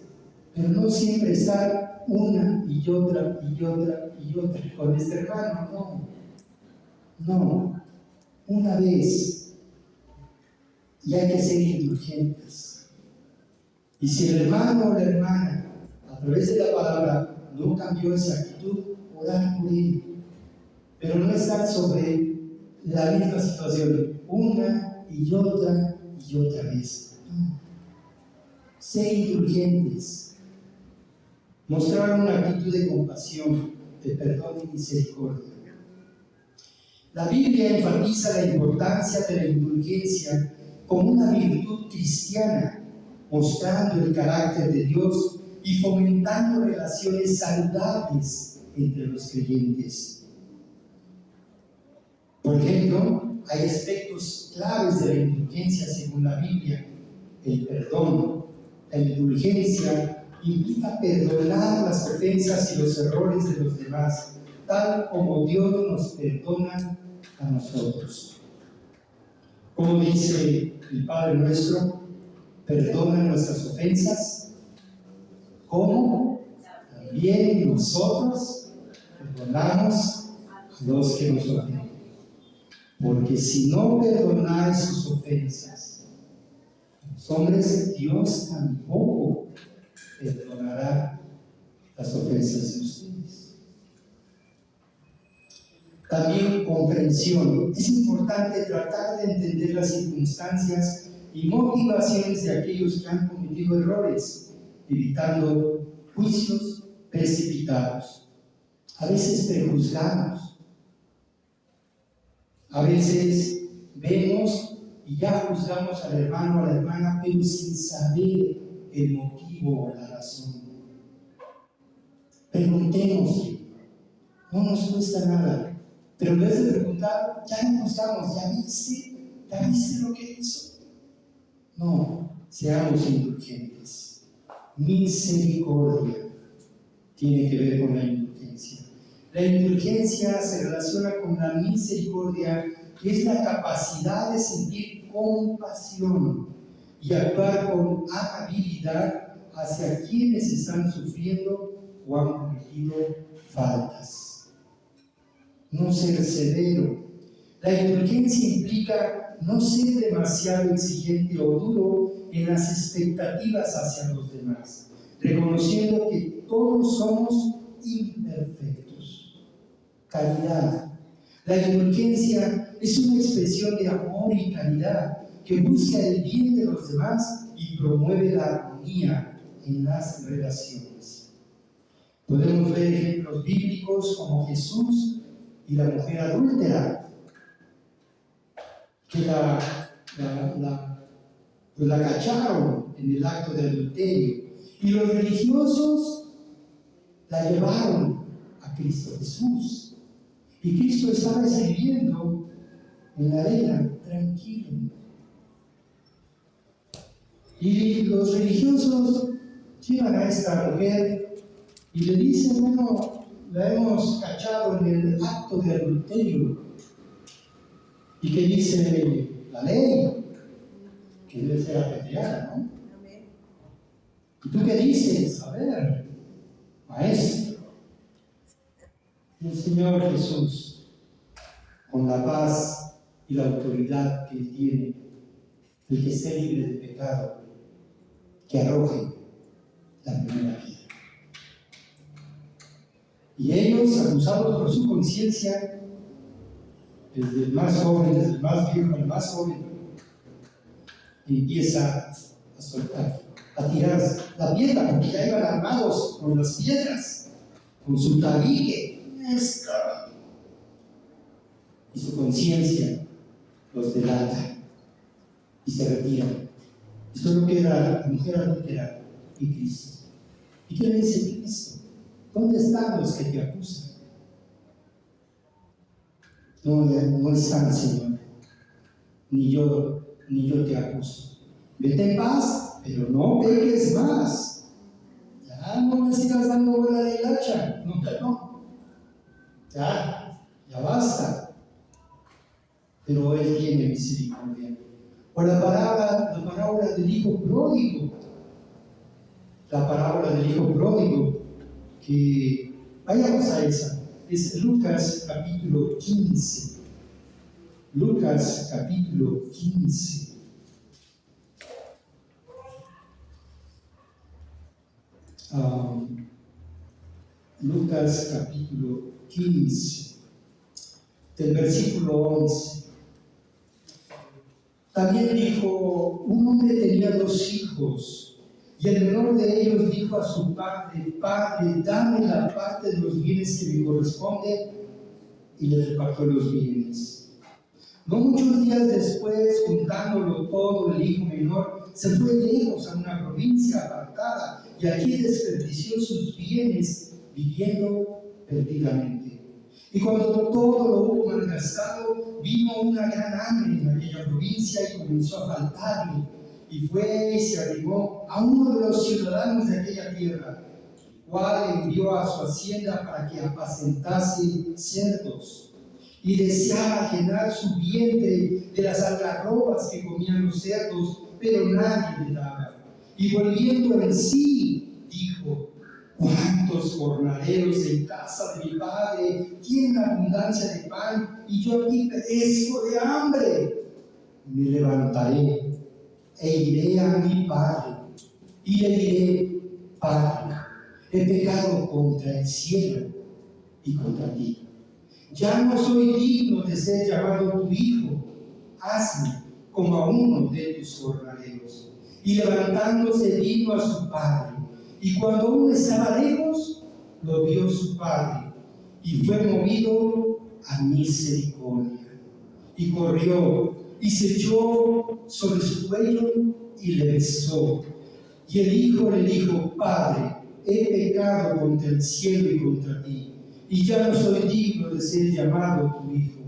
pero no siempre estar una y otra y otra y otra con este hermano, no, una vez, y hay que ser indulgentes. Y si el hermano o la hermana, a través de la palabra, no cambió esa actitud, orar por él, pero no estar sobre la misma situación, una y otra vez. No. Ser indulgentes, mostrar una actitud de compasión, de perdón y misericordia. La Biblia enfatiza la importancia de la indulgencia como una virtud cristiana, mostrando el carácter de Dios y fomentando relaciones saludables entre los creyentes. Por ejemplo, hay aspectos claves de la indulgencia según la Biblia: el perdón. La indulgencia implica perdonar las ofensas y los errores de los demás, tal como Dios nos perdona a nosotros. Como dice el Padre nuestro, perdona nuestras ofensas, como también nosotros perdonamos a los que nos ofenden. Porque si no perdonáis sus ofensas, los hombres, Dios tampoco perdonará las ofensas de ustedes. También comprensión. Es importante tratar de entender las circunstancias y motivaciones de aquellos que han cometido errores, evitando juicios precipitados. A veces prejuzgamos, a veces vemos y ya juzgamos al hermano o a la hermana, pero sin saber el motivo o la razón. Preguntemos, no nos cuesta nada, pero en vez de preguntar, ya no juzgamos, ¿ya viste lo que hizo? No, seamos indulgentes. Misericordia tiene que ver con la indulgencia. La indulgencia se relaciona con la misericordia, que es la capacidad de sentir compasión y actuar con amabilidad hacia quienes están sufriendo o han cometido faltas. No ser severo. La indulgencia implica no ser demasiado exigente o duro en las expectativas hacia los demás, reconociendo que todos somos imperfectos. Caridad. La indulgencia es una expresión de amor y caridad que busca el bien de los demás y promueve la armonía en las relaciones. Podemos ver ejemplos bíblicos como Jesús y la mujer adúltera, que la cacharon en el acto de adulterio, y los religiosos la llevaron a Cristo Jesús, y Cristo estaba escribiendo en la arena, tranquilo, y los religiosos llevan a esta mujer y le dicen: bueno, la hemos cachado en el acto de adulterio. ¿Y qué dice la ley? Que debe ser apedreada, ¿no? ¿Y tú qué dices? A ver, maestro. Y el Señor Jesús, con la paz y la autoridad que Él tiene, el que esté libre de pecado, que arrojen la primera piedra. Y ellos, acusados por su conciencia, desde el más joven, desde el más viejo al más joven, empieza a soltar, a tirar la piedra, porque ya iban armados con las piedras, con su tabique, y su conciencia los delata y se retiran. Y solo queda la mujer adúltera y Cristo. ¿Y qué le dice Cristo? ¿Dónde están los que te acusan? No están, Señor. Ni yo te acuso. Vete en paz, pero no peques más. Ya no me sigas dando bola de hilacha. No. Ya basta. Pero Él tiene misericordia. Por la parábola del hijo pródigo. La parábola del hijo pródigo, que vayamos a esa. Es Lucas capítulo 15. Lucas capítulo 15. Lucas capítulo 15, del versículo 11. También dijo, un hombre tenía 2 hijos, y el menor de ellos dijo a su padre, Padre, dame la parte de los bienes que me corresponde, y le repartió los bienes. No muchos días después, juntándolo todo, el hijo menor se fue lejos a una provincia apartada, y allí desperdició sus bienes viviendo perdidamente. Y cuando todo lo hubo malgastado, vino una gran hambre en aquella provincia y comenzó a faltarle. Y fue y se arrimó a uno de los ciudadanos de aquella tierra, el cual envió a su hacienda para que apacentase cerdos. Y deseaba llenar su vientre de las algarrobas que comían los cerdos, pero nadie le daba. Y volviendo en sí, dijo, ¿cuántos jornaleros en casa de mi padre tienen abundancia de pan y yo aquí perezco de hambre? Me levantaré e iré a mi padre y le diré, Padre, he pecado contra el cielo y contra ti. Ya no soy digno de ser llamado tu hijo. Hazme como a uno de tus jornaleros. Y levantándose vino a su padre. Y cuando aún estaba lejos, lo vio su padre, y fue movido a misericordia. Y corrió, y se echó sobre su cuello, y le besó. Y el hijo le dijo, Padre, he pecado contra el cielo y contra ti, y ya no soy digno de ser llamado tu hijo.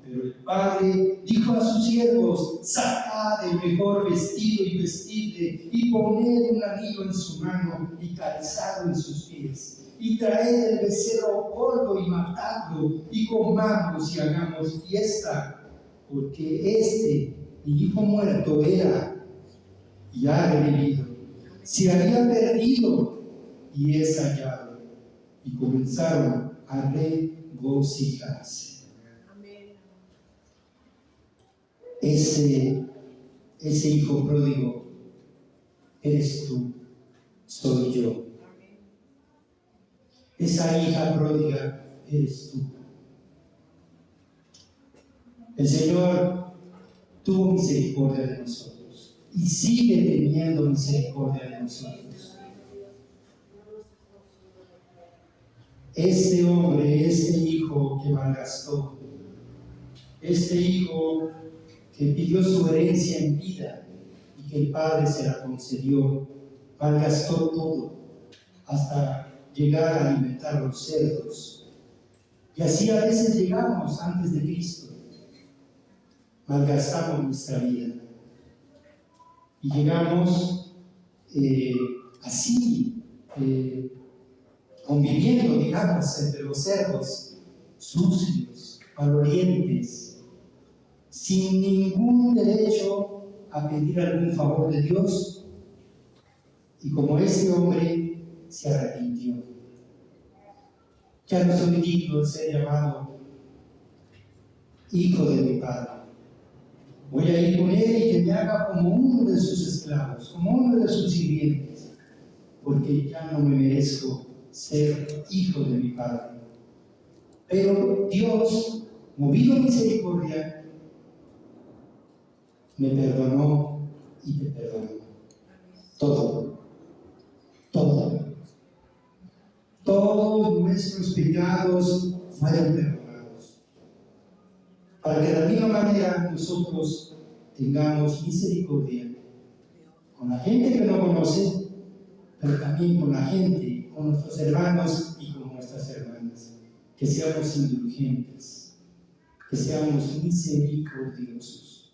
Pero el padre dijo a sus siervos, sacad el mejor vestido y vestidle, y poned un anillo en su mano y calzado en sus pies, y traed el becerro gordo y matadlo, y comamos y hagamos fiesta, porque mi hijo muerto era, y ha revivido, se había perdido y es hallado. Y comenzaron a regocijarse. Ese hijo pródigo eres tú, soy yo. Esa hija pródiga eres tú. El Señor tuvo misericordia de nosotros y sigue teniendo misericordia de nosotros. Este hombre, este hijo que malgastó, este hijo que pidió su herencia en vida y que el Padre se la concedió, malgastó todo hasta llegar a alimentar a los cerdos. Y así a veces llegamos antes de Cristo, malgastamos nuestra vida y llegamos así, conviviendo, digamos, entre los cerdos, sucios, malolientes, sin ningún derecho a pedir algún favor de Dios. Y como este hombre se arrepintió, ya no soy digno de ser llamado hijo de mi Padre. Voy a ir con él y que me haga como uno de sus esclavos, como uno de sus sirvientes, porque ya no me merezco ser hijo de mi padre. Pero Dios, movido a misericordia, me perdonó y te perdonó. Todo, todo. Todos nuestros pecados fueron perdonados. Para que de la misma manera nosotros tengamos misericordia con la gente que no conoce, pero también con la gente, con nuestros hermanos y con nuestras hermanas. Que seamos indulgentes, que seamos misericordiosos.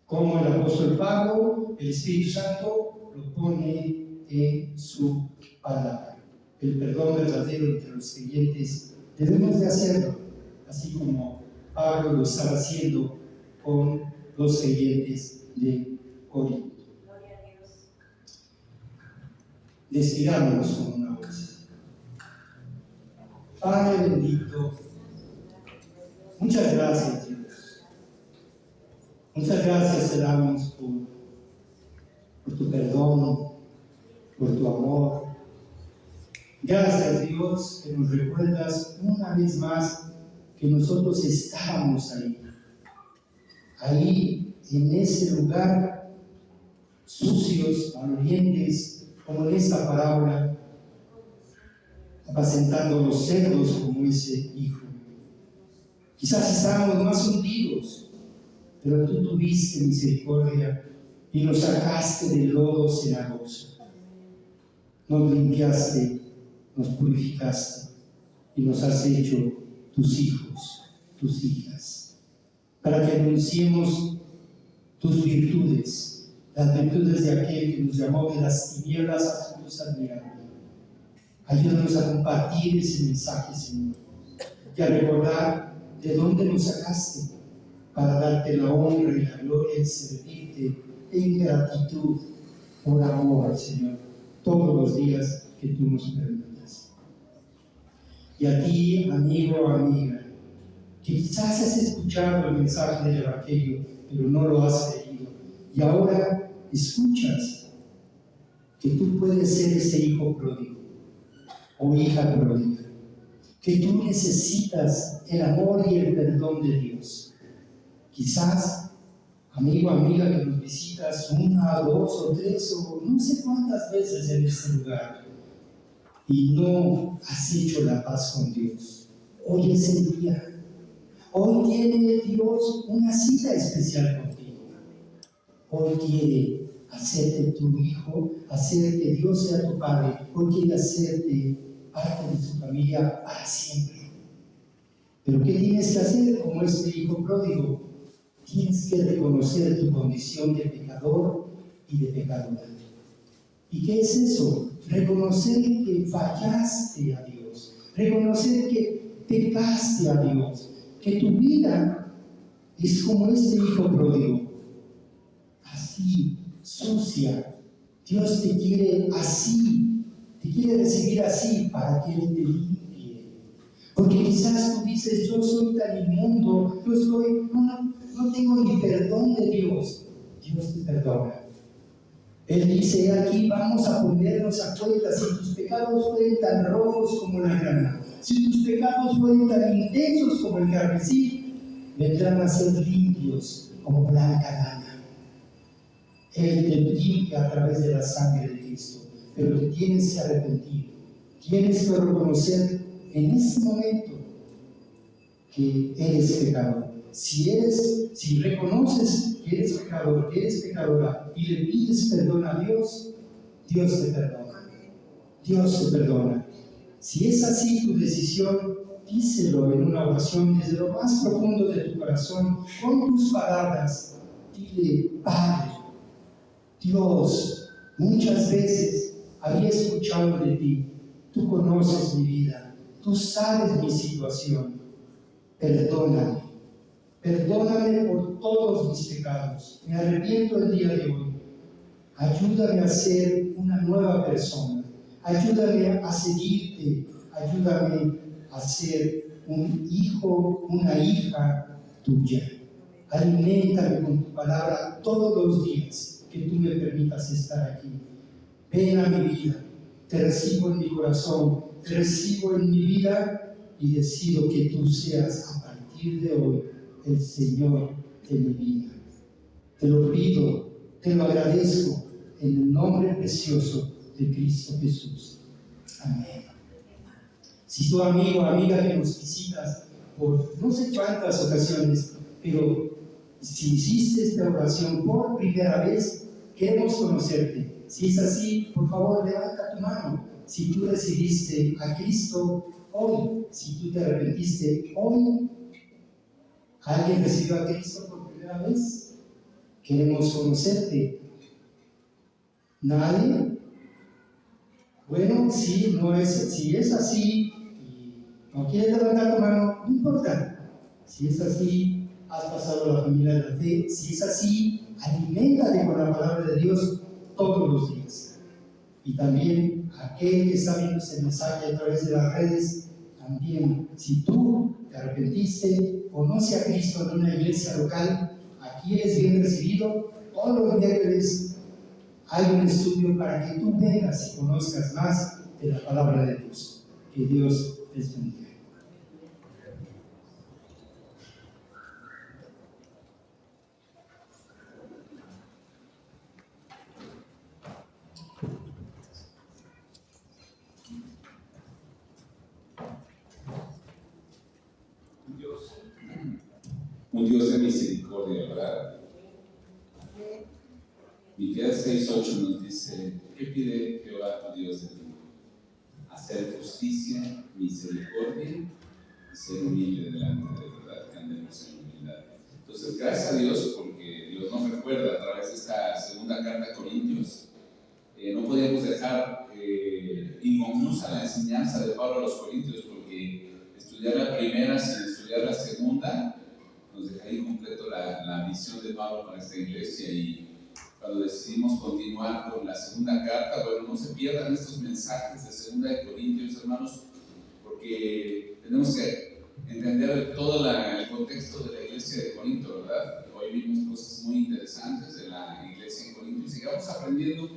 Como el apóstol Pablo, el Espíritu Santo lo pone en su palabra. El perdón verdadero entre los creyentes debemos de hacerlo, así como Pablo lo estaba haciendo con los creyentes de Corinto. Despidámonos con una voz. Padre bendito, muchas gracias, Dios. Muchas gracias te damos por tu perdón, por tu amor. Gracias, Dios, que nos recuerdas una vez más que nosotros estábamos ahí en ese lugar, sucios, malolientes, como en esta parábola, apacentando los cerdos como ese hijo. Quizás estábamos más hundidos, pero tú tuviste misericordia y nos sacaste del lodo cenagoso. Nos limpiaste, nos purificaste y nos has hecho tus hijos, tus hijas, para que anunciemos tus virtudes, las virtudes de aquel que nos llamó de las tinieblas a su luz admirable. Ayúdanos a compartir ese mensaje, Señor, y a recordar de dónde nos sacaste, para darte la honra y la gloria y servirte en gratitud por amor, Señor, todos los días que tú nos permitas. Y a ti, amigo o amiga, que quizás has escuchado el mensaje del Evangelio, pero no lo has leído, y ahora escuchas que tú puedes ser ese hijo pródigo o hija pródiga, que tú necesitas el amor y el perdón de Dios. Quizás, amigo, amiga, que nos visitas una, dos o tres o no sé cuántas veces en este lugar y no has hecho la paz con Dios. Hoy es el día. Hoy tiene Dios una cita especial contigo. Hoy quiere hacerte tu hijo, hacer que Dios sea tu padre. Hoy quiere hacerte parte de su familia para siempre. Pero ¿qué tienes que hacer como este hijo pródigo? Tienes que reconocer tu condición de pecador y de pecadora. ¿Y qué es eso? Reconocer que fallaste a Dios, reconocer que pecaste a Dios, que tu vida es como este hijo pródigo, así, sucia. Dios te quiere así, te quiere recibir así para que Él te limpie. Porque quizás tú dices, yo soy tan inmundo, no tengo ni perdón de Dios. Dios te perdona. Él dice, aquí vamos a ponernos a cuenta. Si tus pecados fueran tan rojos como la grana, si tus pecados fueran tan intensos como el carmesí, vendrán a ser limpios como blanca lana. Él te limpia a través de la sangre de Cristo, pero te tienes que arrepentir. Tienes que reconocer en este momento que eres pecador. Si reconoces que eres pecador, que eres pecadora y le pides perdón a Dios, Dios te perdona. Dios te perdona. Si es así tu decisión, díselo en una oración desde lo más profundo de tu corazón, con tus palabras. Dile, Padre, Dios, muchas veces había escuchado de ti. Tú conoces mi vida, tú sabes mi situación. Perdóname. Perdóname por todos mis pecados. Me arrepiento el día de hoy. Ayúdame a ser una nueva persona. Ayúdame a seguirte. Ayúdame a ser un hijo, una hija tuya. aliméntame con tu palabra todos los días que tú me permitas estar aquí. Ven a mi vida, te recibo en mi corazón, te recibo en mi vida y decido que tú seas a partir de hoy el Señor de mi vida. Te lo pido, te lo agradezco en el nombre precioso de Cristo Jesús. Amén. Si tu amigo o amiga que nos visitas por no sé cuántas ocasiones, pero si hiciste esta oración por primera vez, queremos conocerte. Si es así, por favor, levanta tu mano. Si tú recibiste a Cristo hoy, si tú te arrepentiste hoy, ¿alguien recibió a Cristo por primera vez? Queremos conocerte. ¿Nadie? Bueno, si es así y no quieres levantar tu mano, no importa. Si es así, has pasado a la familia de la fe. Si es así, aliméntate con la palabra de Dios todos los días. Y también aquel que está viendo este mensaje a través de las redes, también, si tú te arrepentiste, conoce a Cristo en una iglesia local, aquí eres bien recibido. Todos los miércoles hay un estudio para que tú vengas y conozcas más de la palabra de Dios. Que Dios les bendiga. Un Dios de misericordia, ¿verdad? Miqueas 6:8 nos dice: ¿qué pide Jehová tu Dios de ti? Hacer justicia, misericordia y ser humilde delante de verdad, que andemos en humildad. Entonces, gracias a Dios, porque Dios nos recuerda a través de esta segunda carta a Corintios. No podíamos dejar inconclusa la enseñanza de Pablo a los Corintios, porque estudiar la primera sin estudiar la segunda nos dejaría incompleto la misión de Pablo para esta iglesia. Y cuando decidimos continuar con la segunda carta, bueno, no se pierdan estos mensajes de segunda de Corintios, hermanos, porque tenemos que entender todo el contexto de la iglesia de Corinto, ¿verdad? Hoy vimos cosas muy interesantes de la iglesia en Corinto y sigamos aprendiendo.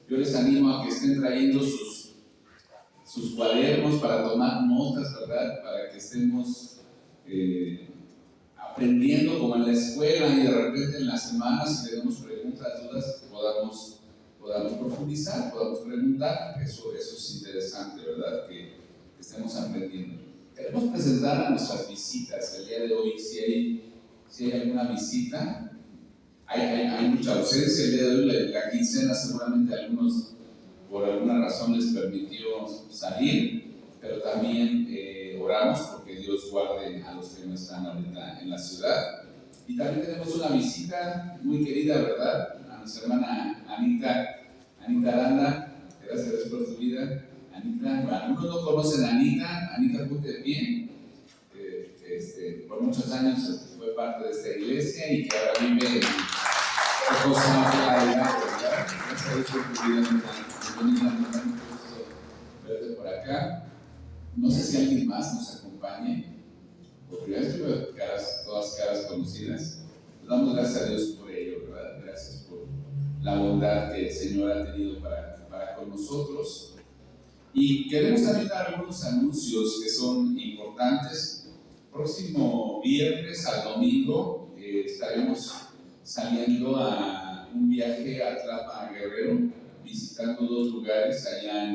Yo les animo a que estén trayendo sus cuadernos para tomar notas, ¿verdad? Para que estemos aprendiendo como en la escuela, y de repente en las semanas, si tenemos preguntas, dudas, podamos profundizar, podamos preguntar. Eso es interesante, ¿verdad? Que estemos aprendiendo. Queremos presentar a nuestras visitas el día de hoy. Si hay alguna visita, hay mucha ausencia el día de hoy. La quincena seguramente a algunos por alguna razón les permitió salir, pero también oramos porque Dios guarde a los que no están ahorita en la ciudad. Y también tenemos una visita muy querida, ¿verdad? A nuestra hermana Anita Aranda. Gracias por tu vida, Anita. Bueno, algunos no conocen a Anita. Anita, ponte de pie. Por muchos años fue parte de esta iglesia y que ahora vive en Ocosa, ¿verdad? Gracias por tu vida, Anita. Bienvenida, un gusto verte por acá. No sé si alguien más nos acompañe. Porque ya estuve todas caras conocidas. Les damos gracias a Dios por ello, ¿verdad? Gracias por la bondad que el Señor ha tenido para con nosotros. Y queremos también dar algunos anuncios que son importantes. Próximo viernes al domingo estaremos saliendo a un viaje a Tlapa, Guerrero, visitando dos lugares allá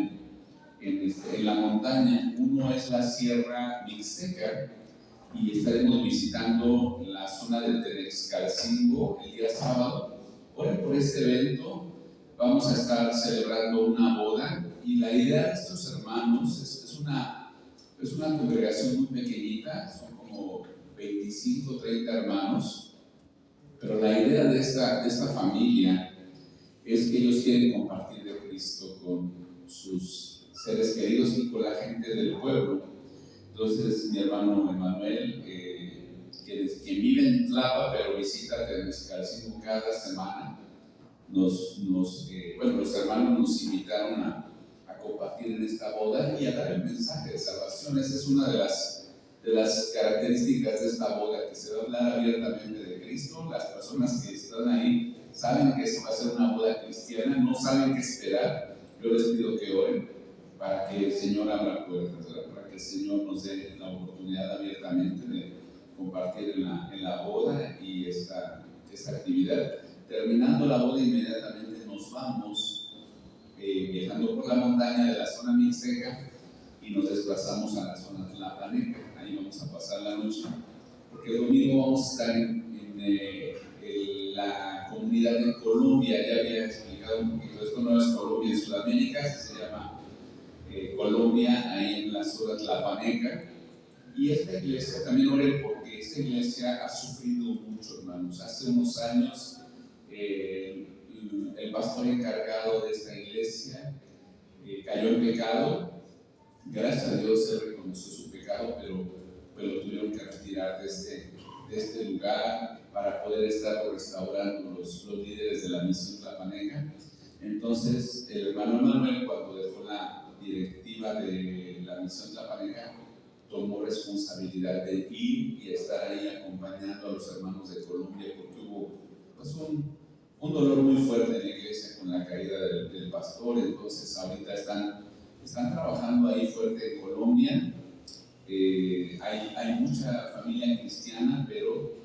en la montaña. Uno es la Sierra Mixteca y estaremos visitando la zona del Tenexcalcingo el día sábado. Hoy por este evento vamos a estar celebrando una boda y la idea de estos hermanos es una congregación muy pequeñita, son como 25 o 30 hermanos, pero la idea de esta familia es que ellos quieren compartir de Cristo con sus seres queridos y con la gente del pueblo. Entonces, mi hermano Emanuel, quien vive en Tlapa, pero visita Tenexcalcingo cada semana, los hermanos nos invitaron a compartir en esta boda y a dar el mensaje de salvación. Esa es una de las de las características de esta boda, que se va a hablar abiertamente de Cristo. Las personas que están ahí saben que esto va a ser una boda cristiana, no saben qué esperar. Yo les pido que oren para que el Señor abra puertas, para que el Señor nos dé la oportunidad abiertamente de compartir en la boda y esta actividad. Terminando la boda, inmediatamente nos vamos viajando por la montaña de la zona mixteca y nos desplazamos a la zona tlapaneca. Ahí vamos a pasar la noche, porque el domingo vamos a estar en la comunidad de Colombia. Ya había explicado un poquito, esto no es Colombia en Sudamérica, se llama Colombia, ahí en la zona tlapaneca. Y esta iglesia, también oré porque esta iglesia ha sufrido mucho, hermanos. Hace unos años el pastor encargado de esta iglesia cayó en pecado. Gracias a Dios él reconoció su pecado, pero lo tuvieron que retirar de este lugar para poder estar restaurando los líderes de la misión tlapaneca. Entonces el hermano Manuel, cuando dejó la directiva de la misión tlapaneca, tomó responsabilidad de ir y estar ahí acompañando a los hermanos de Colombia, porque hubo pues, un dolor muy fuerte en la iglesia con la caída del pastor. Entonces ahorita están trabajando ahí fuerte en Colombia. Hay mucha familia cristiana, pero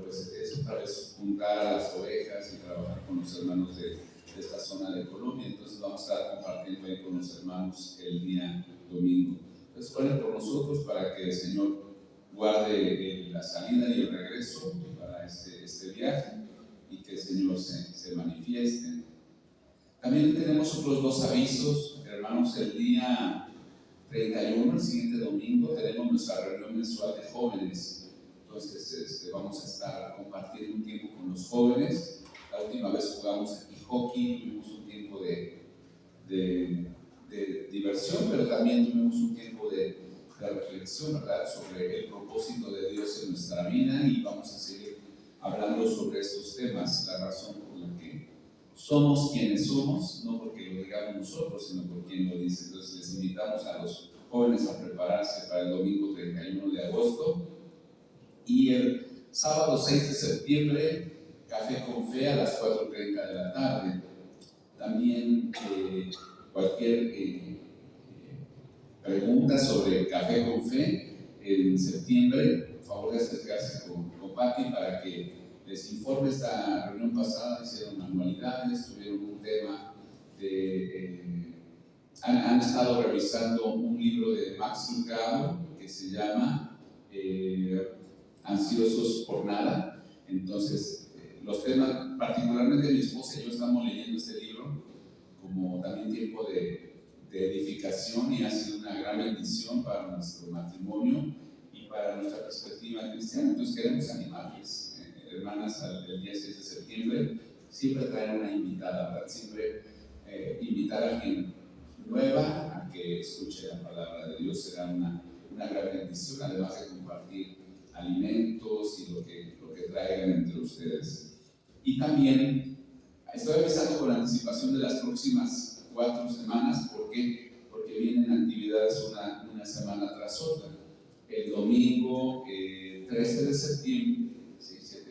pues es otra vez juntar a las ovejas y trabajar con los hermanos de esta zona de Colombia. Entonces vamos a estar compartiendo ahí con los hermanos el día domingo. Entonces oren por nosotros para que el Señor guarde la salida y el regreso para este viaje y que el Señor se manifieste. También tenemos otros dos avisos, hermanos. El día 31, el siguiente domingo, tenemos nuestra reunión mensual de jóvenes. Entonces vamos a estar compartiendo un tiempo con los jóvenes. La última vez jugamos aquí hockey, tuvimos un tiempo de diversión, pero también tuvimos un tiempo de reflexión, ¿verdad?, sobre el propósito de Dios en nuestra vida, y vamos a seguir hablando sobre estos temas, la razón por la que somos quienes somos, no porque lo digamos nosotros, sino por quien lo dice. Entonces les invitamos a los jóvenes a prepararse para el domingo 31 de agosto, y el sábado 6 de septiembre, Café con Fe a las 4:30 de la tarde. También cualquier pregunta sobre Café con Fe en septiembre, por favor de acercarse con Pati para que les informe. Esta reunión pasada hicieron manualidades, tuvieron un tema han estado revisando un libro de Max Lucado que se llama Ansiosos por Nada. Entonces los temas, particularmente mi esposa y yo estamos leyendo este libro como también tiempo de edificación, y ha sido una gran bendición para nuestro matrimonio y para nuestra perspectiva cristiana. Entonces queremos animarles, hermanas, el día 6 de septiembre, siempre traer una invitada, ¿verdad? Siempre invitar a alguien nueva a que escuche la palabra de Dios será una gran bendición, además de compartir alimentos y lo que traigan entre ustedes. Y también estoy avisando con anticipación de las próximas 4 semanas. ¿Por qué? Porque vienen actividades una semana tras otra. El domingo 13 de septiembre,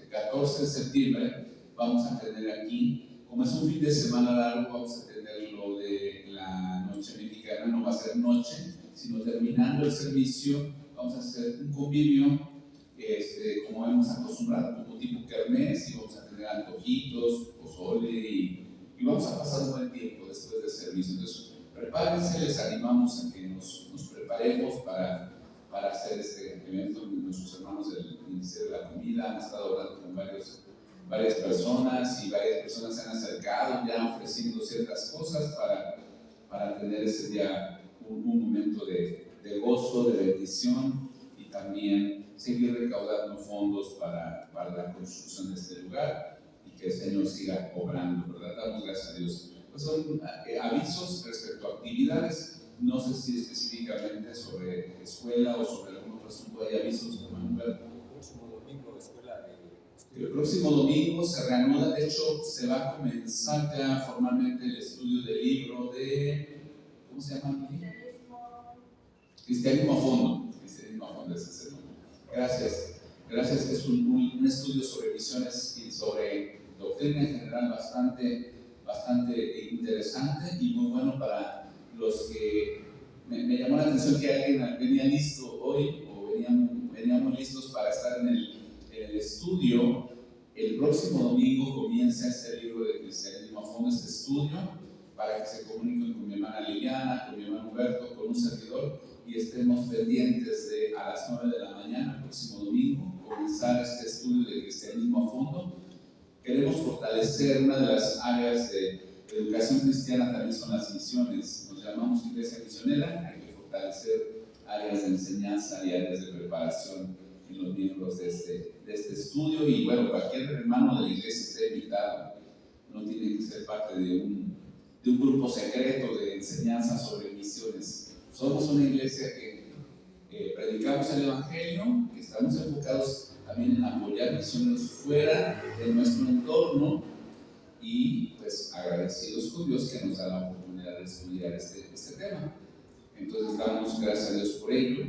14 de septiembre, vamos a tener aquí, como es un fin de semana largo, vamos a tener lo de la noche mexicana. No va a ser noche, sino terminando el servicio, vamos a hacer un convivio, como hemos acostumbrado, como tipo kermés, y vamos a tener antojitos, pozole, y vamos a pasar un buen tiempo después del servicio. Entonces, prepárense, les animamos a que nos preparemos para hacer este evento. Nuestros hermanos del Ministerio de la Comida han estado hablando con varias personas, y varias personas se han acercado ya ofreciendo ciertas cosas para tener ese día un momento de gozo, de bendición, y también seguir recaudando fondos para la construcción de este lugar, y que el Señor siga obrando, ¿verdad? Damos gracias a Dios. Pues son avisos respecto a actividades. No sé si específicamente sobre escuela o sobre algún otro asunto hay avisos, hermano. El próximo domingo, escuela de... El próximo domingo se reanuda, de hecho se va a comenzar ya formalmente el estudio del libro de, ¿cómo se llama? Cristianismo a fondo. Cristianismo a fondo, ese Gracias. Gracias. Es un estudio sobre misiones y sobre doctrina en general bastante interesante y muy bueno para los que me llamó la atención que alguien venía listo hoy o veníamos listos para estar en el estudio. El próximo domingo comienza este libro de Cristianismo a Fondo, este estudio, para que se comuniquen con mi hermana Liliana, con mi hermano Humberto, con un servidor y estemos pendientes de a las 9 de la mañana, el próximo domingo, comenzar este estudio de Cristianismo a Fondo. Queremos fortalecer una de las áreas de educación cristiana, también son las misiones. Nos llamamos Iglesia Misionera, hay que fortalecer áreas de enseñanza y áreas de preparación en los miembros de este estudio. Y bueno, cualquier hermano de la iglesia esté invitado, no tiene que ser parte de un grupo secreto de enseñanza sobre misiones. Somos una iglesia que predicamos el Evangelio, que estamos enfocados también en apoyar misiones fuera de nuestro entorno y pues agradecidos con Dios que nos da la oportunidad de estudiar este tema. Entonces damos gracias a Dios por ello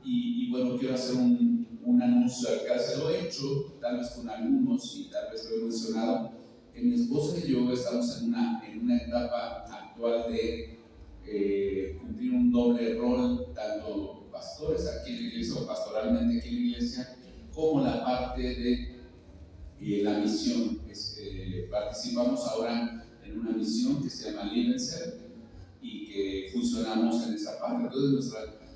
y bueno, quiero hacer un anuncio acá, se lo he hecho tal vez con algunos y tal vez lo he mencionado, que mi esposa y yo estamos en una etapa actual de cumplir un doble rol, tanto pastores aquí en la iglesia o pastoralmente aquí en la iglesia, como la parte de la misión. Participamos ahora en una misión que se llama Livenser y que funcionamos en esa parte. Entonces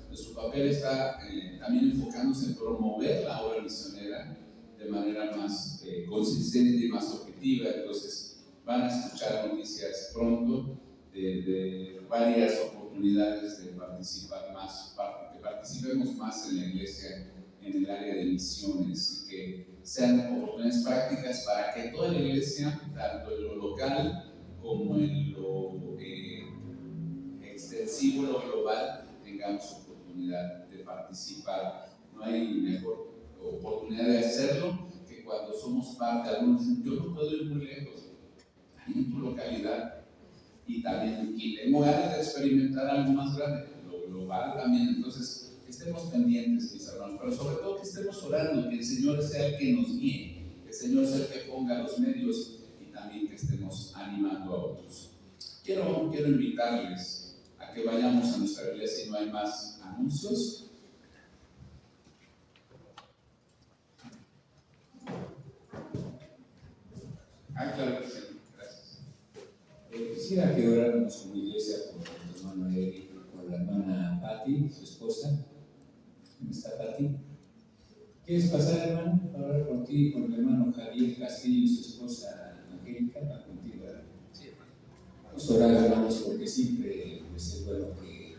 nuestro papel está también enfocándose en promover la obra misionera de manera más consistente y más objetiva. Entonces van a escuchar noticias pronto de varias oportunidades de participar más, que participemos más en la iglesia en el área de misiones y que sean oportunidades prácticas para que toda la iglesia, tanto en lo local como en lo extensivo, lo global, tengamos oportunidad de participar. No hay mejor oportunidad de hacerlo que cuando somos parte. Algunos dicen, yo no puedo ir muy lejos, ahí en tu localidad. Y también y tengo ganas de experimentar algo más grande, lo global también. Entonces, estemos pendientes, mis hermanos, pero sobre todo que estemos orando, que el Señor sea el que nos guíe, que el Señor sea el que ponga los medios y también que estemos animando a otros. Quiero invitarles a que vayamos a nuestra Biblia si no hay más anuncios. Claro que sí. Quisiera que oráramos como iglesia por nuestro hermano Eric, por la hermana Patti, su esposa. ¿Dónde está Patti? ¿Quieres pasar, hermano, para orar por ti y por mi hermano Javier Castillo y su esposa Angélica? Va contigo, ¿verdad? Sí, hermano. Vamos a orar, hermanos, porque siempre pues, es bueno que,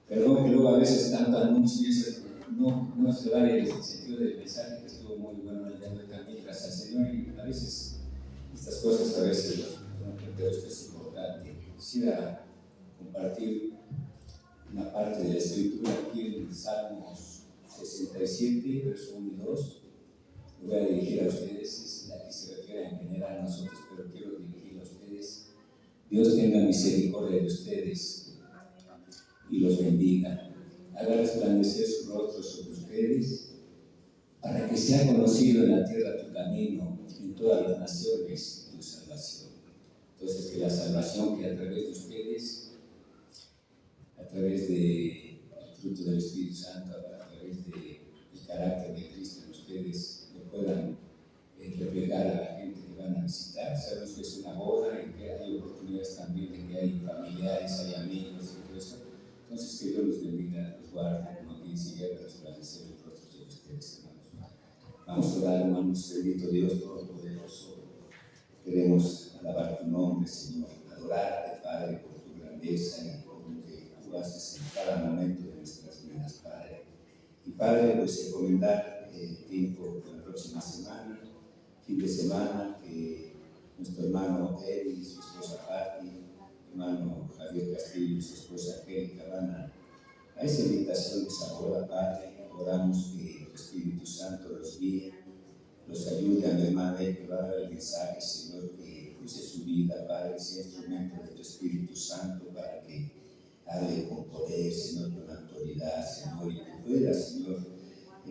perdón que luego a veces tanto anuncio y eso no se va en el sentido del mensaje, que estuvo muy bueno el día de hoy también, gracias al Señor, y a veces estas cosas pero esto es importante. Quisiera compartir una parte de la escritura aquí en Salmos 67, verso 1 y 2. Lo voy a dirigir a ustedes, es la que se refiere en general a nosotros, pero quiero dirigirlo a ustedes. Dios tenga misericordia de ustedes y los bendiga. Haga resplandecer su rostro sobre ustedes, para que sea conocido en la tierra tu camino, en todas las naciones tu salvación. Entonces, que la salvación que a través de ustedes, a través del fruto del Espíritu Santo, a través del carácter de Cristo en ustedes, lo puedan reflejar a la gente que van a visitar. Sabemos que es una boda y que hay oportunidades también de que hay familiares, hay amigos y todo eso. Entonces, que Dios los bendiga, los guarde, como quien sigue a resplandecer el rostro de ustedes, hermanos. Vamos a orar, hermanos, bendito Dios Todopoderoso. Queremos alabar tu nombre, Señor, adorarte, Padre, por tu grandeza y por lo que tú haces en cada momento de nuestras vidas, Padre. Y Padre, pues encomendar el tiempo de la próxima semana, fin de semana, que nuestro hermano Eli y su esposa Patti, hermano Javier Castillo y su esposa Angélica van a esa invitación de esa boda, Padre. Oramos que el Espíritu Santo los guíe, los ayude a mi hermana que va a dar el mensaje, Señor, que use su vida, Padre, sea instrumento de tu Espíritu Santo para que hable con poder, Señor, con autoridad, Señor, y que pueda, Señor,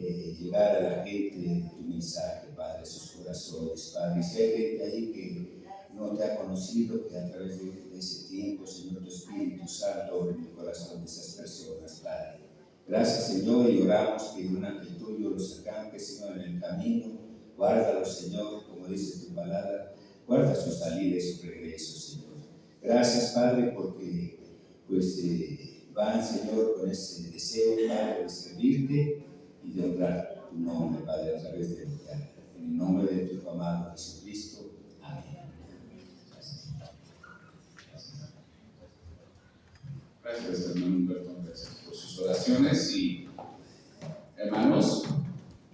llegar a la gente tu mensaje, Padre, sus corazones, Padre. Y si hay gente ahí que no te ha conocido, que a través de ese tiempo, Señor, tu Espíritu Santo obre el corazón de esas personas, Padre. Gracias, Señor, y oramos que un ángel tuyo los acampe, Señor, en el camino. Guárdalos, Señor, como dice tu palabra, guarda su salida y su regreso, Señor. Gracias, Padre, porque pues van, Señor, con ese deseo, Padre, de servirte y de honrar tu nombre, Padre, a través de lo que haga. En el nombre de tu amado Jesucristo. Amén. Gracias, hermano Humberto, gracias por sus oraciones. Y hermanos,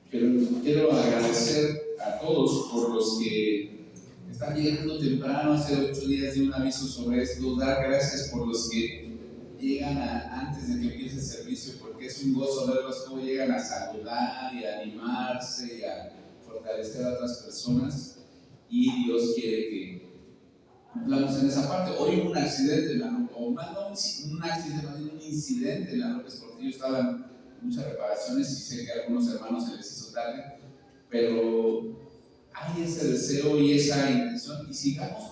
quiero agradecer a todos por los que están llegando temprano. Hace 8 días di un aviso sobre esto. Dar gracias por los que llegan antes de que empiece el servicio, porque es un gozo verlos cómo llegan a saludar y a animarse y a fortalecer a otras personas. Y Dios quiere que cumplamos en esa parte. Hoy hubo un accidente, o más no un accidente, más bien un incidente en la López Portillo. Estaban muchas reparaciones y sé que a algunos hermanos se les hizo tarde, pero hay ese deseo y esa intención, y sigamos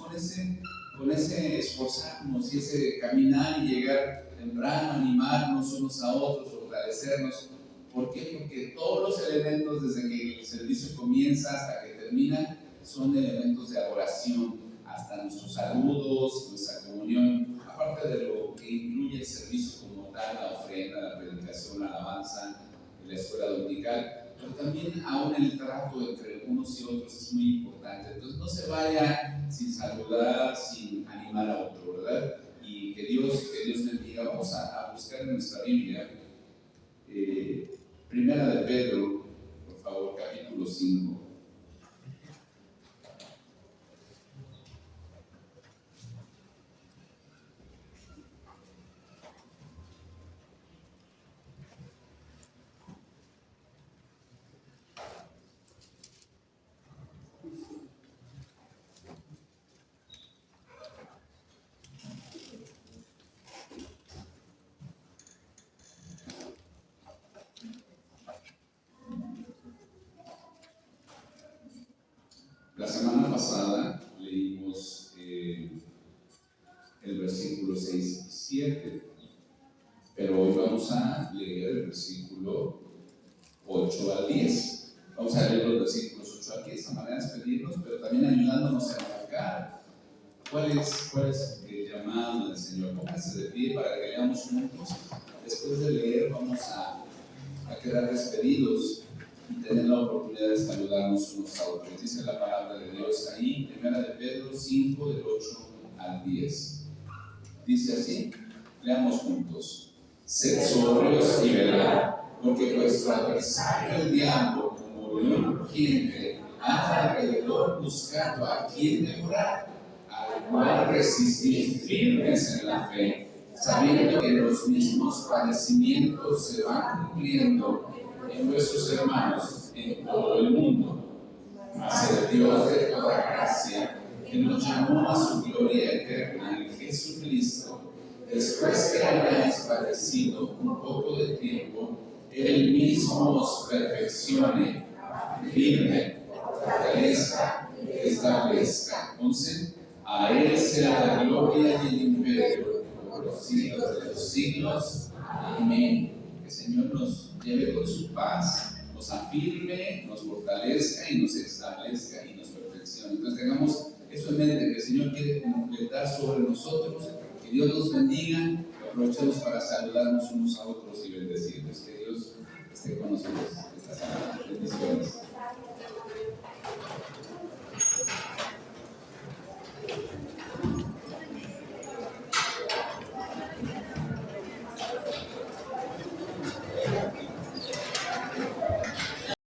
con ese esforzarnos y ese caminar y llegar temprano, animarnos unos a otros, fortalecernos. ¿Por qué? Porque todos los elementos, desde que el servicio comienza hasta que termina, son elementos de adoración, hasta nuestros saludos, nuestra comunión, aparte de lo que incluye el servicio como tal, la ofrenda, la predicación, la alabanza, la escuela dominical. Pero también aún el trato entre unos y otros es muy importante. Entonces no se vaya sin saludar, sin animar a otro, ¿verdad? Y que Dios bendiga. Vamos a buscar en nuestra Biblia, Primera de Pedro, por favor, capítulo 5. La semana pasada leímos el versículo 6 y 7, pero hoy vamos a leer el versículo 8 al 10. Vamos a leer los versículos 8 al 10, a manera de despedirnos, pero también ayudándonos a enfocar cuál es el llamado del Señor. Pónganse de pie para que leamos juntos. Después de leer vamos a quedar despedidos y tener la oportunidad de saludarnos unos a otros. Dice la palabra de Dios ahí, Primera de Pedro 5, del 8 al 10. Dice así, leamos juntos. Sed sobrios y velad, porque vuestro adversario el diablo, como león rugiente, anda alrededor buscando a quien devorar, al cual resistir firmes en la fe, sabiendo que los mismos padecimientos se van cumpliendo en vuestros hermanos en todo el mundo. Mas el Dios de toda gracia, que nos llamó a su gloria eterna en Jesucristo, después que hayáis padecido un poco de tiempo, Él mismo os perfeccione, firme, fortalezca, establezca. Entonces, a Él sea la gloria y el imperio por los siglos de los siglos. Amén. Que el Señor nos lleve con su paz, nos afirme, nos fortalezca y nos establezca y nos perfeccione. Entonces tengamos eso en mente, que el Señor quiere completar sobre nosotros. Que Dios nos bendiga. Aprovechemos para saludarnos unos a otros y bendecirnos. Que Dios esté con nosotros esta semana. Bendiciones.